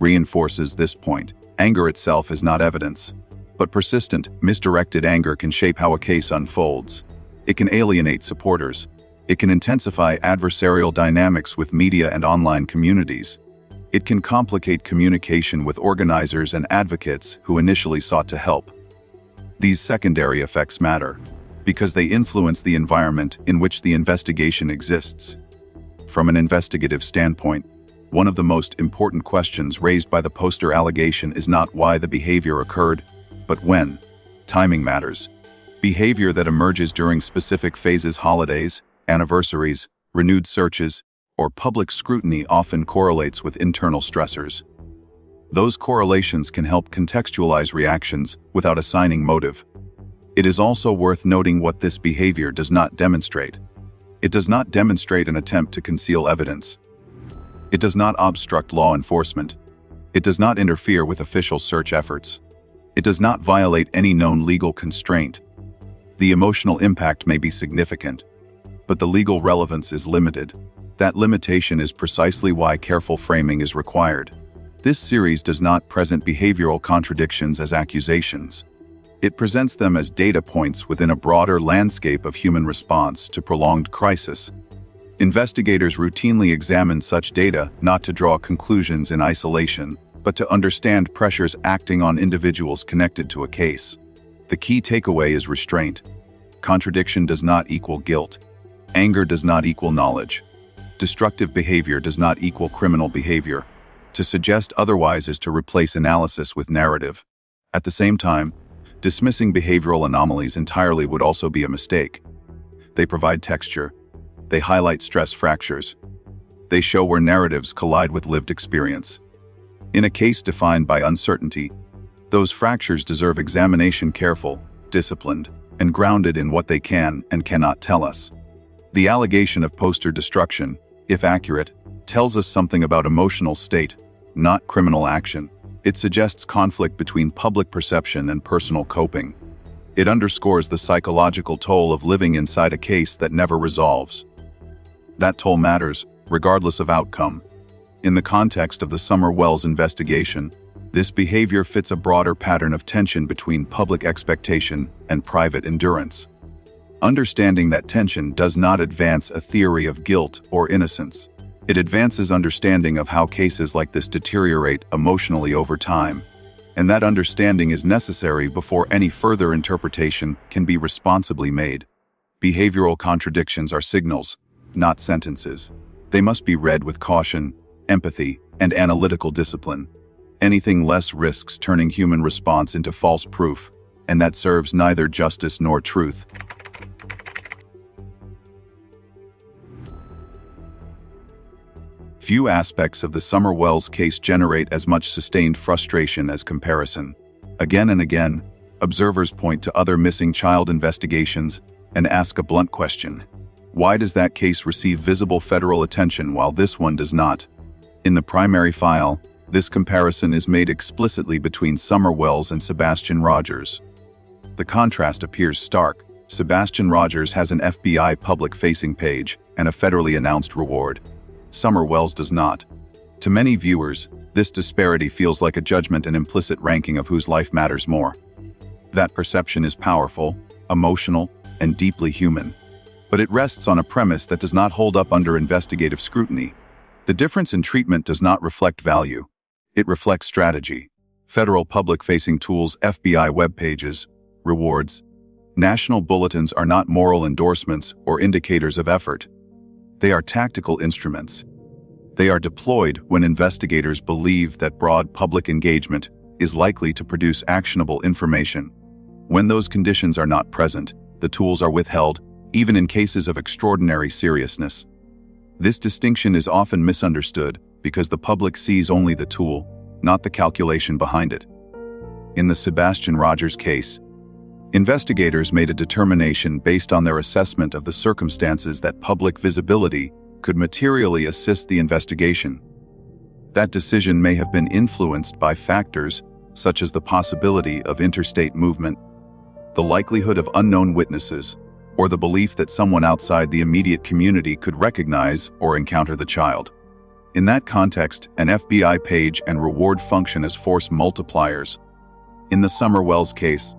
reinforces this point. Anger itself is not evidence, but persistent, misdirected anger can shape how a case unfolds. It can alienate supporters. It can intensify adversarial dynamics with media and online communities. It can complicate communication with organizers and advocates who initially sought to help. These secondary effects matter because they influence the environment in which the investigation exists. From an investigative standpoint, one of the most important questions raised by the poster allegation is not why the behavior occurred, but when. Timing matters. Behavior that emerges during specific phases, holidays, anniversaries, renewed searches, or public scrutiny often correlates with internal stressors. Those correlations can help contextualize reactions without assigning motive. It is also worth noting what this behavior does not demonstrate. It does not demonstrate an attempt to conceal evidence. It does not obstruct law enforcement. It does not interfere with official search efforts. It does not violate any known legal constraint. The emotional impact may be significant, but the legal relevance is limited. That limitation is precisely why careful framing is required. This series does not present behavioral contradictions as accusations. It presents them as data points within a broader landscape of human response to prolonged crisis. Investigators routinely examine such data not to draw conclusions in isolation, but to understand pressures acting on individuals connected to a case. The key takeaway is restraint. Contradiction does not equal guilt. Anger does not equal knowledge. Destructive behavior does not equal criminal behavior. To suggest otherwise is to replace analysis with narrative. At the same time, dismissing behavioral anomalies entirely would also be a mistake. They provide texture. They highlight stress fractures. They show where narratives collide with lived experience. In a case defined by uncertainty, those fractures deserve examination, careful, disciplined, and grounded in what they can and cannot tell us. The allegation of poster destruction, if accurate, tells us something about emotional state, not criminal action. It suggests conflict between public perception and personal coping. It underscores the psychological toll of living inside a case that never resolves. That toll matters, regardless of outcome. In the context of the Summer Wells investigation, this behavior fits a broader pattern of tension between public expectation and private endurance. Understanding that tension does not advance a theory of guilt or innocence. It advances understanding of how cases like this deteriorate emotionally over time, and that understanding is necessary before any further interpretation can be responsibly made. Behavioral contradictions are signals, not sentences. They must be read with caution, empathy, and analytical discipline. Anything less risks turning human response into false proof, and that serves neither justice nor truth. Few aspects of the Summer Wells case generate as much sustained frustration as comparison. Again and again, observers point to other missing child investigations and ask a blunt question. Why does that case receive visible federal attention while this one does not? In the primary file, this comparison is made explicitly between Summer Wells and Sebastian Rogers. The contrast appears stark. Sebastian Rogers has an FBI public-facing page and a federally announced reward. Summer Wells does not. To many viewers, this disparity feels like a judgment and implicit ranking of whose life matters more. That perception is powerful, emotional, and deeply human. But it rests on a premise that does not hold up under investigative scrutiny. The difference in treatment does not reflect value. It reflects strategy. Federal public-facing tools, FBI web pages, rewards. National bulletins are not moral endorsements or indicators of effort. They are tactical instruments. They are deployed when investigators believe that broad public engagement is likely to produce actionable information. When those conditions are not present, the tools are withheld, even in cases of extraordinary seriousness. This distinction is often misunderstood because the public sees only the tool, not the calculation behind it. In the Sebastian Rogers case, Investigators made a determination based on their assessment of the circumstances that public visibility could materially assist the investigation. That decision may have been influenced by factors such as the possibility of interstate movement, the likelihood of unknown witnesses, or the belief that someone outside the immediate community could recognize or encounter the child. In that context, an FBI page and reward function as force multipliers. In the Summer Wells case,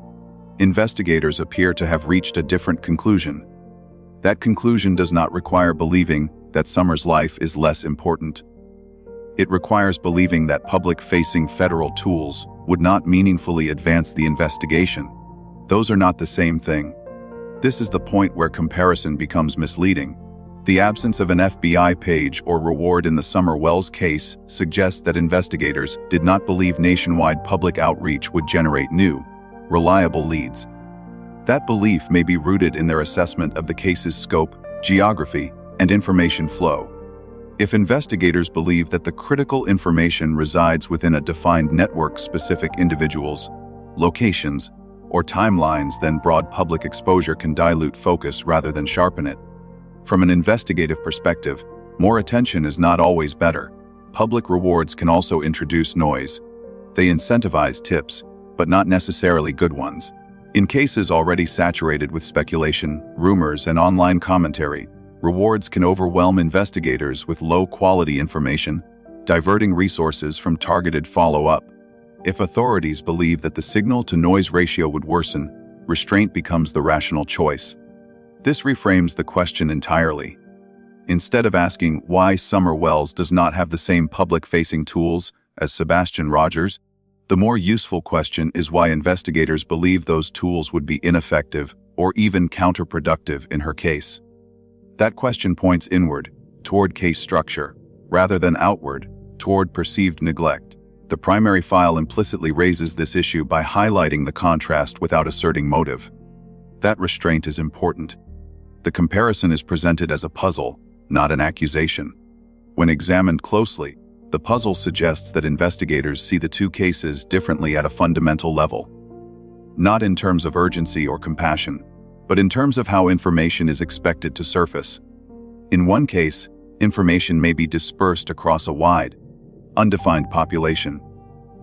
investigators appear to have reached a different conclusion. That conclusion does not require believing that Summer's life is less important. It requires believing that public-facing federal tools would not meaningfully advance the investigation. Those are not the same thing. This is the point where comparison becomes misleading. The absence of an FBI page or reward in the Summer Wells case suggests that investigators did not believe nationwide public outreach would generate new, reliable leads. That belief may be rooted in their assessment of the case's scope, geography, and information flow. If investigators believe that the critical information resides within a defined network-specific individuals, locations, or timelines, then broad public exposure can dilute focus rather than sharpen it. From an investigative perspective, more attention is not always better. Public rewards can also introduce noise. They incentivize tips, but not necessarily good ones. In cases already saturated with speculation, rumors, and online commentary, rewards can overwhelm investigators with low-quality information, diverting resources from targeted follow-up. If authorities believe that the signal-to-noise ratio would worsen, restraint becomes the rational choice. This reframes the question entirely. Instead of asking why Summer Wells does not have the same public-facing tools as Sebastian Rogers, the more useful question is why investigators believe those tools would be ineffective or even counterproductive in her case. That question points inward, toward case structure, rather than outward, toward perceived neglect. The primary file implicitly raises this issue by highlighting the contrast without asserting motive. That restraint is important. The comparison is presented as a puzzle, not an accusation. When examined closely, the puzzle suggests that investigators see the two cases differently at a fundamental level. Not in terms of urgency or compassion, but in terms of how information is expected to surface. In one case, information may be dispersed across a wide, undefined population.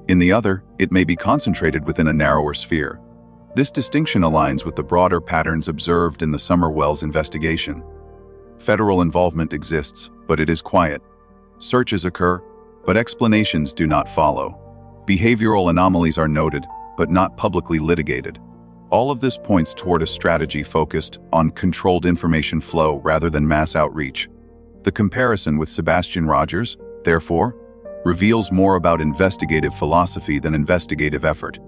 In the other, it may be concentrated within a narrower sphere. This distinction aligns with the broader patterns observed in the Summer Wells investigation. Federal involvement exists, but it is quiet. Searches occur, but explanations do not follow. Behavioral anomalies are noted, but not publicly litigated. All of this points toward a strategy focused on controlled information flow rather than mass outreach. The comparison with Sebastian Rogers, therefore, reveals more about investigative philosophy than investigative effort.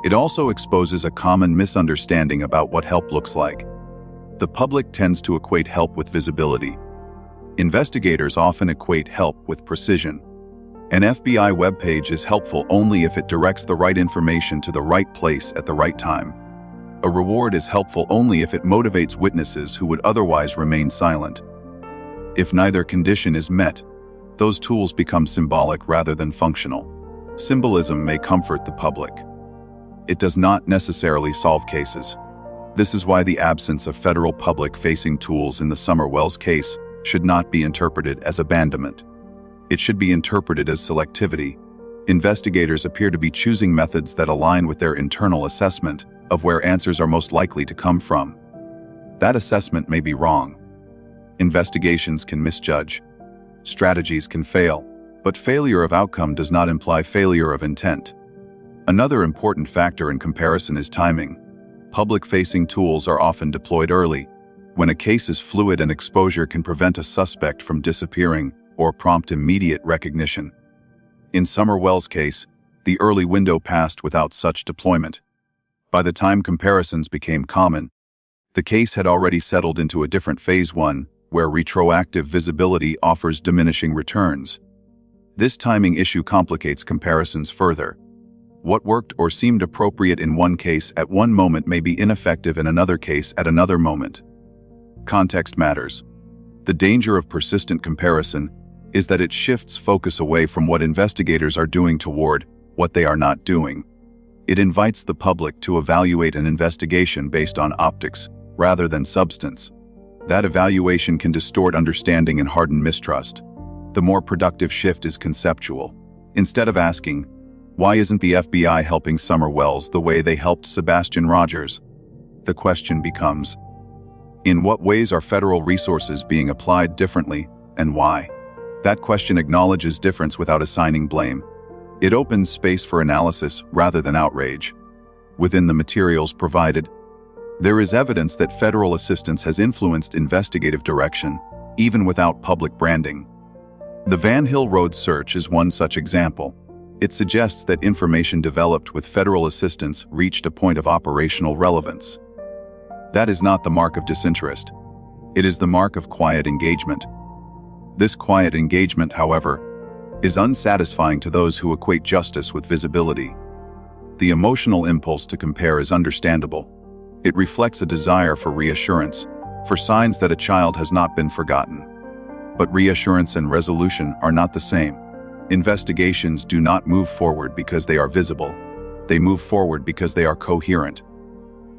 It also exposes a common misunderstanding about what help looks like. The public tends to equate help with visibility. Investigators often equate help with precision. An FBI webpage is helpful only if it directs the right information to the right place at the right time. A reward is helpful only if it motivates witnesses who would otherwise remain silent. If neither condition is met, those tools become symbolic rather than functional. Symbolism may comfort the public. It does not necessarily solve cases. This is why the absence of federal public-facing tools in the Summer Wells case should not be interpreted as abandonment. It should be interpreted as selectivity. Investigators appear to be choosing methods that align with their internal assessment of where answers are most likely to come from. That assessment may be wrong. Investigations can misjudge. Strategies can fail, but failure of outcome does not imply failure of intent. Another important factor in comparison is timing. Public-facing tools are often deployed early, when a case is fluid and exposure can prevent a suspect from disappearing or prompt immediate recognition. In Summer Wells' case, the early window passed without such deployment. By the time comparisons became common, the case had already settled into a different phase one, where retroactive visibility offers diminishing returns. This timing issue complicates comparisons further. What worked or seemed appropriate in one case at one moment may be ineffective in another case at another moment. Context matters. The danger of persistent comparison is that it shifts focus away from what investigators are doing toward what they are not doing. It invites the public to evaluate an investigation based on optics rather than substance. That evaluation can distort understanding and harden mistrust. The more productive shift is conceptual. Instead of asking, why isn't the FBI helping Summer Wells the way they helped Sebastian Rogers? The question becomes, in what ways are federal resources being applied differently, and why? That question acknowledges difference without assigning blame. It opens space for analysis rather than outrage. Within the materials provided, there is evidence that federal assistance has influenced investigative direction, even without public branding. The Van Hill Road search is one such example. It suggests that information developed with federal assistance reached a point of operational relevance. That is not the mark of disinterest. It is the mark of quiet engagement. This quiet engagement, however, is unsatisfying to those who equate justice with visibility. The emotional impulse to compare is understandable. It reflects a desire for reassurance, for signs that a child has not been forgotten. But reassurance and resolution are not the same. Investigations do not move forward because they are visible. They move forward because they are coherent.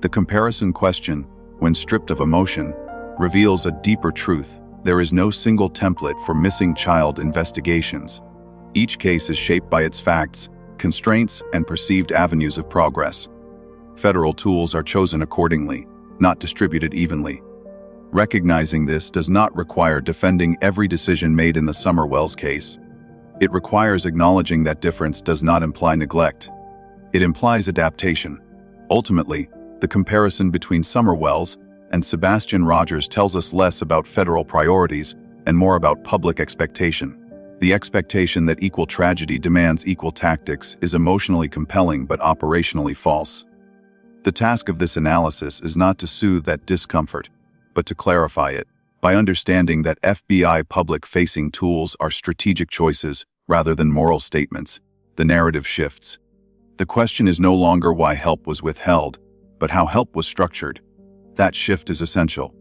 The comparison question, when stripped of emotion, reveals a deeper truth. There is no single template for missing child investigations. Each case is shaped by its facts, constraints, and perceived avenues of progress. Federal tools are chosen accordingly, not distributed evenly. Recognizing this does not require defending every decision made in the Summer Wells case. It requires acknowledging that difference does not imply neglect. It implies adaptation. Ultimately, the comparison between Summer Wells and Sebastian Rogers tells us less about federal priorities and more about public expectation. The expectation that equal tragedy demands equal tactics is emotionally compelling but operationally false. The task of this analysis is not to soothe that discomfort, but to clarify it. By understanding that FBI public-facing tools are strategic choices rather than moral statements, the narrative shifts. The question is no longer why help was withheld, but how help was structured. That shift is essential,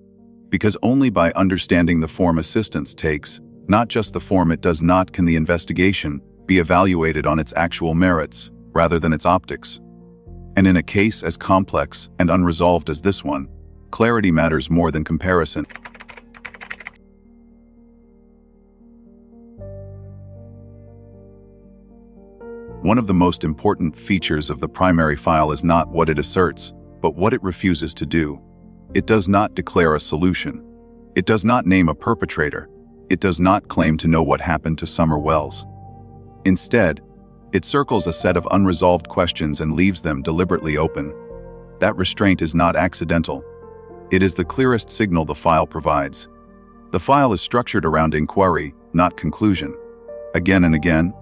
because only by understanding the form assistance takes, not just the form it does not, can the investigation be evaluated on its actual merits rather than its optics. And in a case as complex and unresolved as this one, clarity matters more than comparison. One of the most important features of the primary file is not what it asserts, but what it refuses to do. It does not declare a solution. It does not name a perpetrator. It does not claim to know what happened to Summer Wells. Instead, it circles a set of unresolved questions and leaves them deliberately open. That restraint is not accidental. It is the clearest signal the file provides. The file is structured around inquiry, not conclusion. Again and again,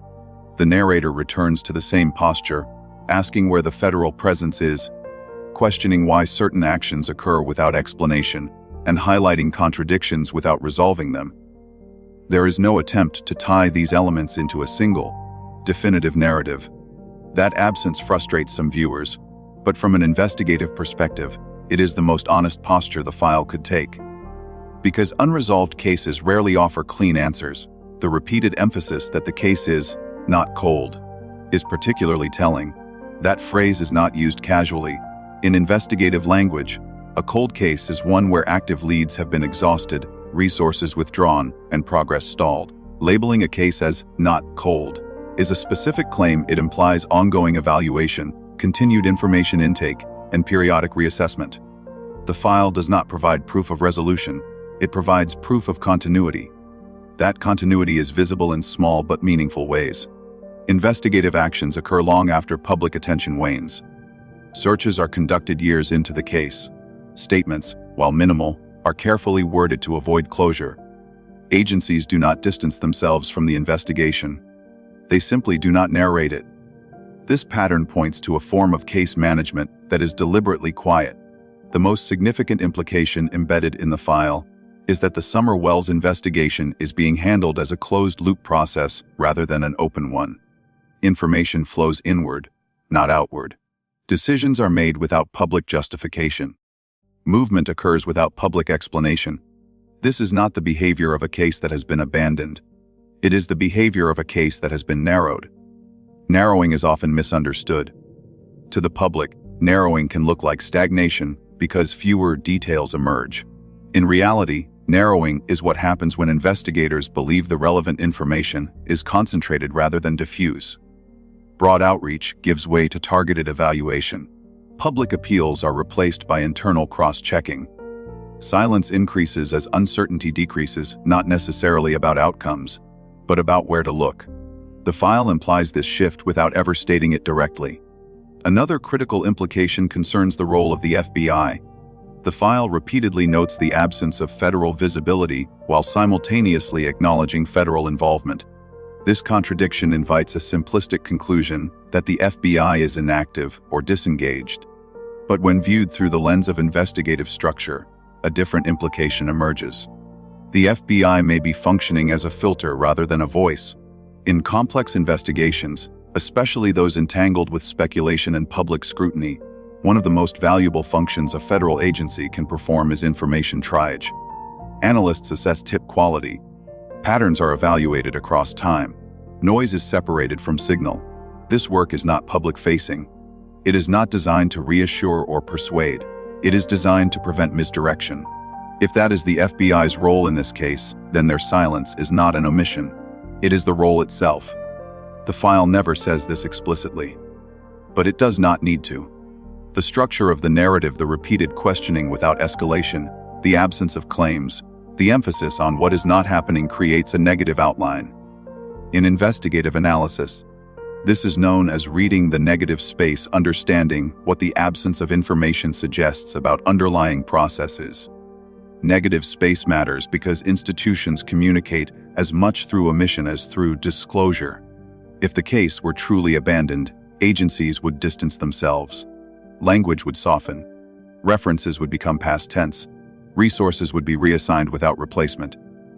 the narrator returns to the same posture, asking where the federal presence is, questioning why certain actions occur without explanation, and highlighting contradictions without resolving them. There is no attempt to tie these elements into a single, definitive narrative. That absence frustrates some viewers, but from an investigative perspective, it is the most honest posture the file could take. Because unresolved cases rarely offer clean answers, the repeated emphasis that the case is not cold is particularly telling. That phrase is not used casually. In investigative language, a cold case is one where active leads have been exhausted, resources withdrawn, and progress stalled. Labeling a case as not cold is a specific claim. It implies ongoing evaluation, continued information intake, and periodic reassessment. The file does not provide proof of resolution. It provides proof of continuity. That continuity is visible in small but meaningful ways. Investigative actions occur long after public attention wanes. Searches are conducted years into the case. Statements, while minimal, are carefully worded to avoid closure. Agencies do not distance themselves from the investigation. They simply do not narrate it. This pattern points to a form of case management that is deliberately quiet. The most significant implication embedded in the file is that the Summer Wells investigation is being handled as a closed-loop process rather than an open one. Information flows inward, not outward. Decisions are made without public justification. Movement occurs without public explanation. This is not the behavior of a case that has been abandoned. It is the behavior of a case that has been narrowed. Narrowing is often misunderstood. To the public, narrowing can look like stagnation because fewer details emerge. In reality, narrowing is what happens when investigators believe the relevant information is concentrated rather than diffuse. Broad outreach gives way to targeted evaluation. Public appeals are replaced by internal cross-checking. Silence increases as uncertainty decreases, not necessarily about outcomes, but about where to look. The file implies this shift without ever stating it directly. Another critical implication concerns the role of the FBI. The file repeatedly notes the absence of federal visibility while simultaneously acknowledging federal involvement. This contradiction invites a simplistic conclusion that the FBI is inactive or disengaged. But when viewed through the lens of investigative structure, a different implication emerges. The FBI may be functioning as a filter rather than a voice. In complex investigations, especially those entangled with speculation and public scrutiny, one of the most valuable functions a federal agency can perform is information triage. Analysts assess tip quality. Patterns are evaluated across time. Noise is separated from signal. This work is not public-facing. It is not designed to reassure or persuade. It is designed to prevent misdirection. If that is the FBI's role in this case, then their silence is not an omission. It is the role itself. The file never says this explicitly. But it does not need to. The structure of the narrative, the repeated questioning without escalation, the absence of claims, the emphasis on what is not happening creates a negative outline. In investigative analysis, this is known as reading the negative space, understanding what the absence of information suggests about underlying processes. Negative space matters because institutions communicate as much through omission as through disclosure. If the case were truly abandoned, agencies would distance themselves. Language would soften. References would become past tense. Resources would be reassigned without replacement.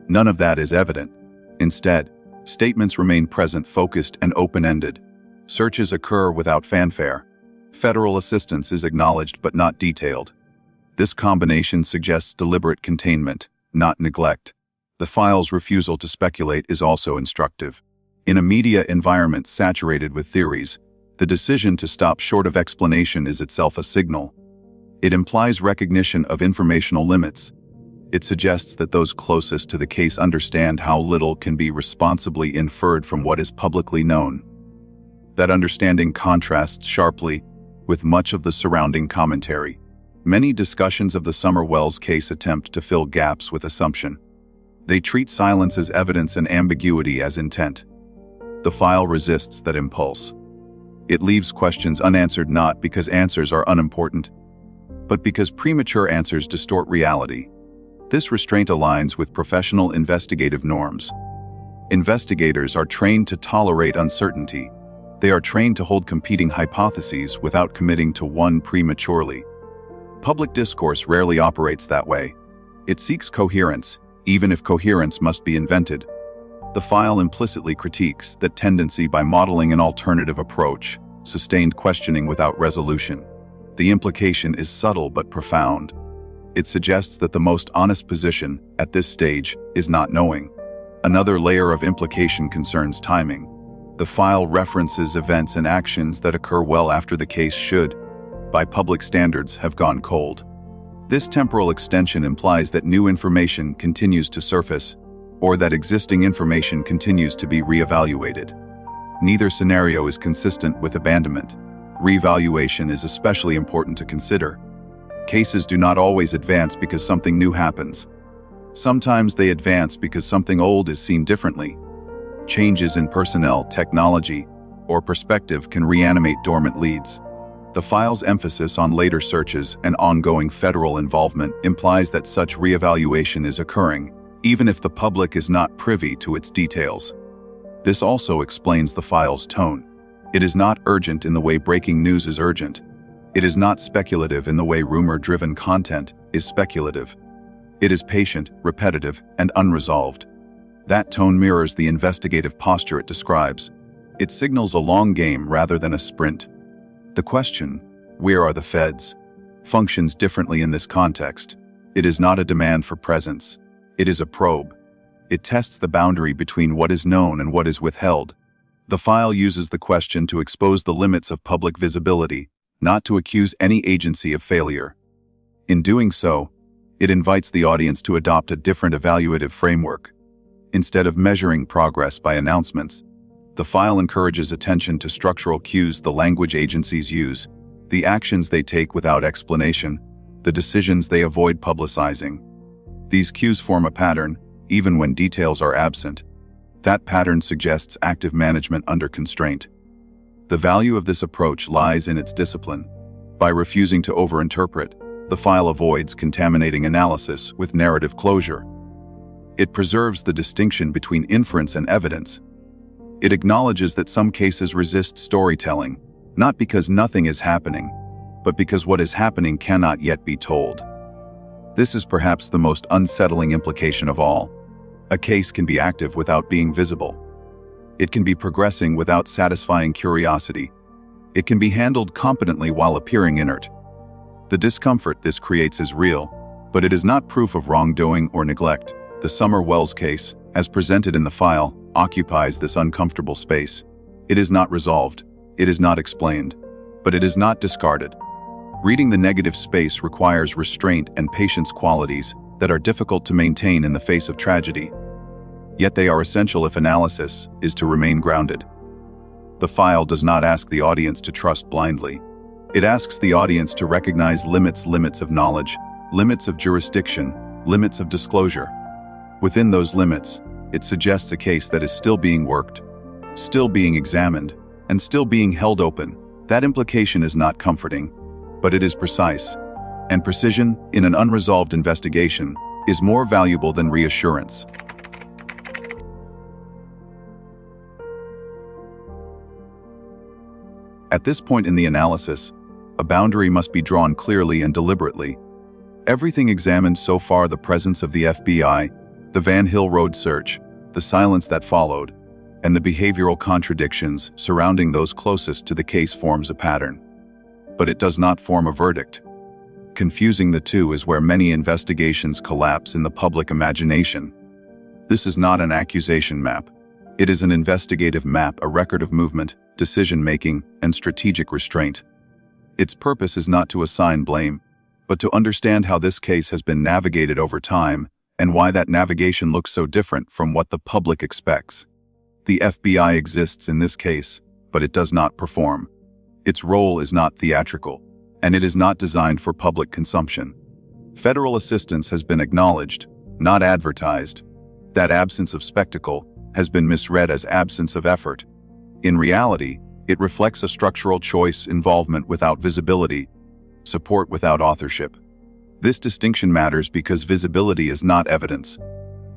None of that is evident. Instead, statements remain present, focused, and open-ended. Searches occur without fanfare. Federal assistance is acknowledged but not detailed. This combination suggests deliberate containment, not neglect. The file's refusal to speculate is also instructive. In a media environment saturated with theories, the decision to stop short of explanation is itself a signal. It implies recognition of informational limits. It suggests that those closest to the case understand how little can be responsibly inferred from what is publicly known. That understanding contrasts sharply with much of the surrounding commentary. Many discussions of the Summer Wells case attempt to fill gaps with assumption. They treat silence as evidence and ambiguity as intent. The file resists that impulse. It leaves questions unanswered not because answers are unimportant, but because premature answers distort reality. This restraint aligns with professional investigative norms. Investigators are trained to tolerate uncertainty. They are trained to hold competing hypotheses without committing to one prematurely. Public discourse rarely operates that way. It seeks coherence, even if coherence must be invented. The file implicitly critiques that tendency by modeling an alternative approach, sustained questioning without resolution. The implication is subtle but profound. It suggests that the most honest position, at this stage, is not knowing. Another layer of implication concerns timing. The file references events and actions that occur well after the case should, by public standards, have gone cold. This temporal extension implies that new information continues to surface, or that existing information continues to be reevaluated. Neither scenario is consistent with abandonment. Reevaluation is especially important to consider. Cases do not always advance because something new happens. Sometimes they advance because something old is seen differently. Changes in personnel, technology, or perspective can reanimate dormant leads. The file's emphasis on later searches and ongoing federal involvement implies that such reevaluation is occurring, even if the public is not privy to its details. This also explains the file's tone. It is not urgent in the way breaking news is urgent. It is not speculative in the way rumor-driven content is speculative. It is patient, repetitive, and unresolved. That tone mirrors the investigative posture it describes. It signals a long game rather than a sprint. The question, "Where are the feds?" functions differently in this context. It is not a demand for presence. It is a probe. It tests the boundary between what is known and what is withheld. The file uses the question to expose the limits of public visibility, not to accuse any agency of failure. In doing so, it invites the audience to adopt a different evaluative framework. Instead of measuring progress by announcements, the file encourages attention to structural cues the language agencies use, the actions they take without explanation, the decisions they avoid publicizing. These cues form a pattern, even when details are absent. That pattern suggests active management under constraint. The value of this approach lies in its discipline. By refusing to overinterpret, the file avoids contaminating analysis with narrative closure. It preserves the distinction between inference and evidence. It acknowledges that some cases resist storytelling, not because nothing is happening, but because what is happening cannot yet be told. This is perhaps the most unsettling implication of all. A case can be active without being visible. It can be progressing without satisfying curiosity. It can be handled competently while appearing inert. The discomfort this creates is real, but it is not proof of wrongdoing or neglect. The Summer Wells case, as presented in the file, occupies this uncomfortable space. It is not resolved, it is not explained, but it is not discarded. Reading the negative space requires restraint and patience, qualities that are difficult to maintain in the face of tragedy. Yet they are essential if analysis is to remain grounded. The file does not ask the audience to trust blindly. It asks the audience to recognize limits of knowledge, limits of jurisdiction, limits of disclosure. Within those limits, it suggests a case that is still being worked, still being examined, and still being held open. That implication is not comforting, but it is precise. And precision, in an unresolved investigation, is more valuable than reassurance. At this point in the analysis, a boundary must be drawn clearly and deliberately. Everything examined so far, the presence of the FBI, the Van Hill Road search, the silence that followed, and the behavioral contradictions surrounding those closest to the case forms a pattern. But it does not form a verdict. Confusing the two is where many investigations collapse in the public imagination. This is not an accusation map. It is an investigative map, a record of movement, decision-making, and strategic restraint. Its purpose is not to assign blame, but to understand how this case has been navigated over time and why that navigation looks so different from what the public expects. The FBI exists in this case, but it does not perform. Its role is not theatrical, and it is not designed for public consumption. Federal assistance has been acknowledged, not advertised. That absence of spectacle has been misread as absence of effort. In reality, it reflects a structural choice: involvement without visibility, support without authorship. This distinction matters because visibility is not evidence.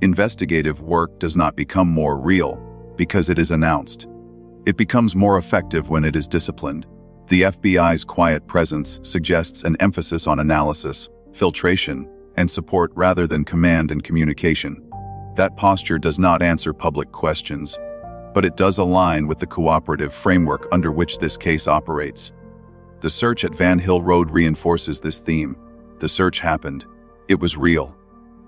Investigative work does not become more real because it is announced. It becomes more effective when it is disciplined. The FBI's quiet presence suggests an emphasis on analysis, filtration, and support rather than command and communication. That posture does not answer public questions, but it does align with the cooperative framework under which this case operates. The search at Van Hill Road reinforces this theme. The search happened. It was real.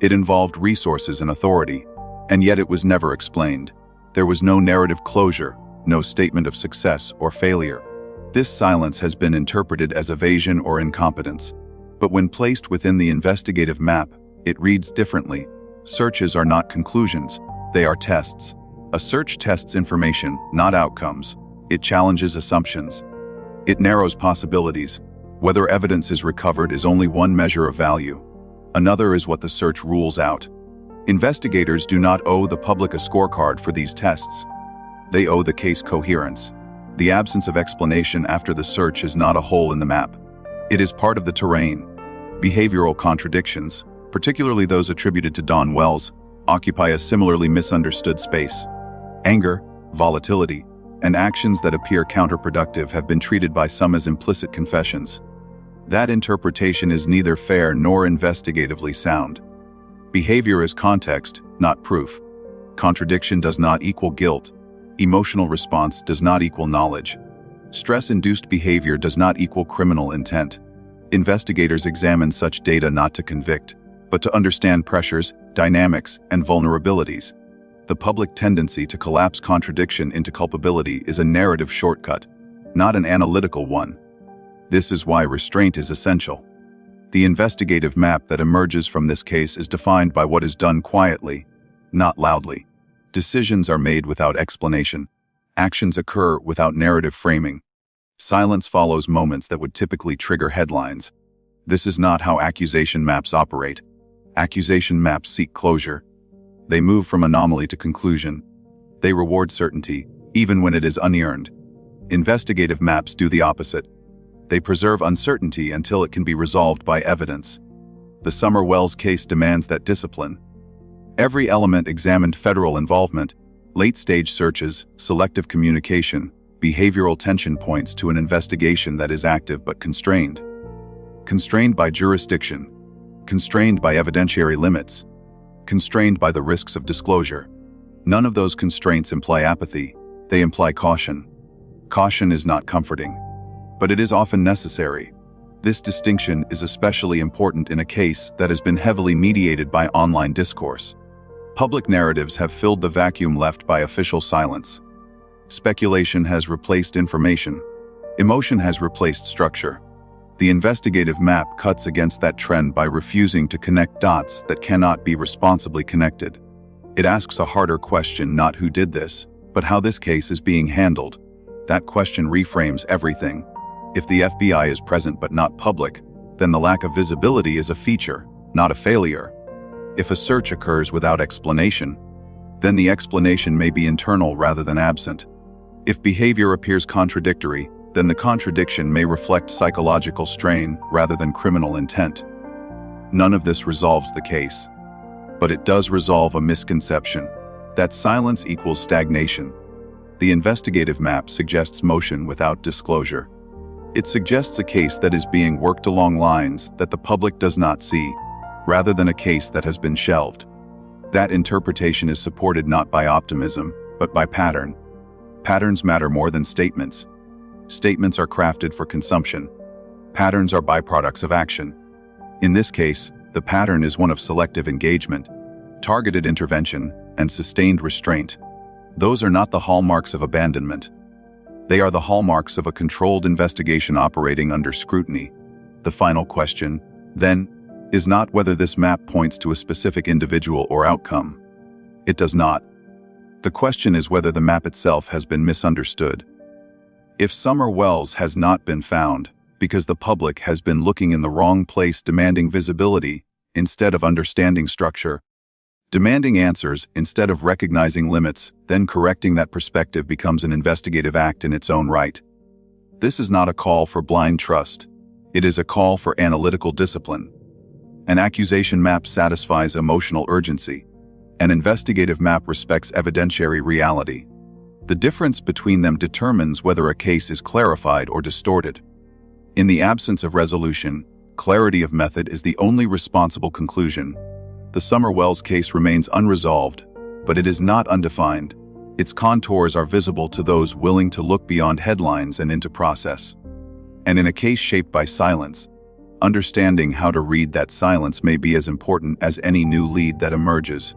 It involved resources and authority, and yet it was never explained. There was no narrative closure, no statement of success or failure. This silence has been interpreted as evasion or incompetence. But when placed within the investigative map, it reads differently. Searches are not conclusions, they are tests. A search tests information, not outcomes. It challenges assumptions. It narrows possibilities. Whether evidence is recovered is only one measure of value. Another is what the search rules out. Investigators do not owe the public a scorecard for these tests. They owe the case coherence. The absence of explanation after the search is not a hole in the map. It is part of the terrain. Behavioral contradictions, particularly those attributed to Don Wells, occupy a similarly misunderstood space. Anger, volatility, and actions that appear counterproductive have been treated by some as implicit confessions. That interpretation is neither fair nor investigatively sound. Behavior is context, not proof. Contradiction does not equal guilt. Emotional response does not equal knowledge. Stress-induced behavior does not equal criminal intent. Investigators examine such data not to convict, but to understand pressures, dynamics, and vulnerabilities. The public tendency to collapse contradiction into culpability is a narrative shortcut, not an analytical one. This is why restraint is essential. The investigative map that emerges from this case is defined by what is done quietly, not loudly. Decisions are made without explanation. Actions occur without narrative framing. Silence follows moments that would typically trigger headlines. This is not how accusation maps operate. Accusation maps seek closure. They move from anomaly to conclusion. They reward certainty, even when it is unearned. Investigative maps do the opposite. They preserve uncertainty until it can be resolved by evidence. The Summer Wells case demands that discipline. Every element examined: federal involvement, late-stage searches, selective communication, behavioral tension points to an investigation that is active but constrained. Constrained by jurisdiction. Constrained by evidentiary limits. Constrained by the risks of disclosure. None of those constraints imply apathy, they imply caution. Caution is not comforting, but it is often necessary. This distinction is especially important in a case that has been heavily mediated by online discourse. Public narratives have filled the vacuum left by official silence. Speculation has replaced information. Emotion has replaced structure. The investigative map cuts against that trend by refusing to connect dots that cannot be responsibly connected. It asks a harder question: not who did this, but how this case is being handled. That question reframes everything. If the FBI is present but not public, then the lack of visibility is a feature, not a failure. If a search occurs without explanation, then the explanation may be internal rather than absent. If behavior appears contradictory, then the contradiction may reflect psychological strain rather than criminal intent. None of this resolves the case, but it does resolve a misconception that silence equals stagnation. The investigative map suggests motion without disclosure. It suggests a case that is being worked along lines that the public does not see, rather than a case that has been shelved. That interpretation is supported not by optimism, but by pattern. Patterns matter more than statements. Statements are crafted for consumption. Patterns are byproducts of action. In this case, the pattern is one of selective engagement, targeted intervention, and sustained restraint. Those are not the hallmarks of abandonment. They are the hallmarks of a controlled investigation operating under scrutiny. The final question, then, is not whether this map points to a specific individual or outcome. It does not. The question is whether the map itself has been misunderstood. If Summer Wells has not been found because the public has been looking in the wrong place, demanding visibility instead of understanding structure, demanding answers instead of recognizing limits, then correcting that perspective becomes an investigative act in its own right. This is not a call for blind trust. It is a call for analytical discipline. An accusation map satisfies emotional urgency. An investigative map respects evidentiary reality. The difference between them determines whether a case is clarified or distorted. In the absence of resolution, clarity of method is the only responsible conclusion. The Summer Wells case remains unresolved, but it is not undefined. Its contours are visible to those willing to look beyond headlines and into process. And in a case shaped by silence, understanding how to read that silence may be as important as any new lead that emerges.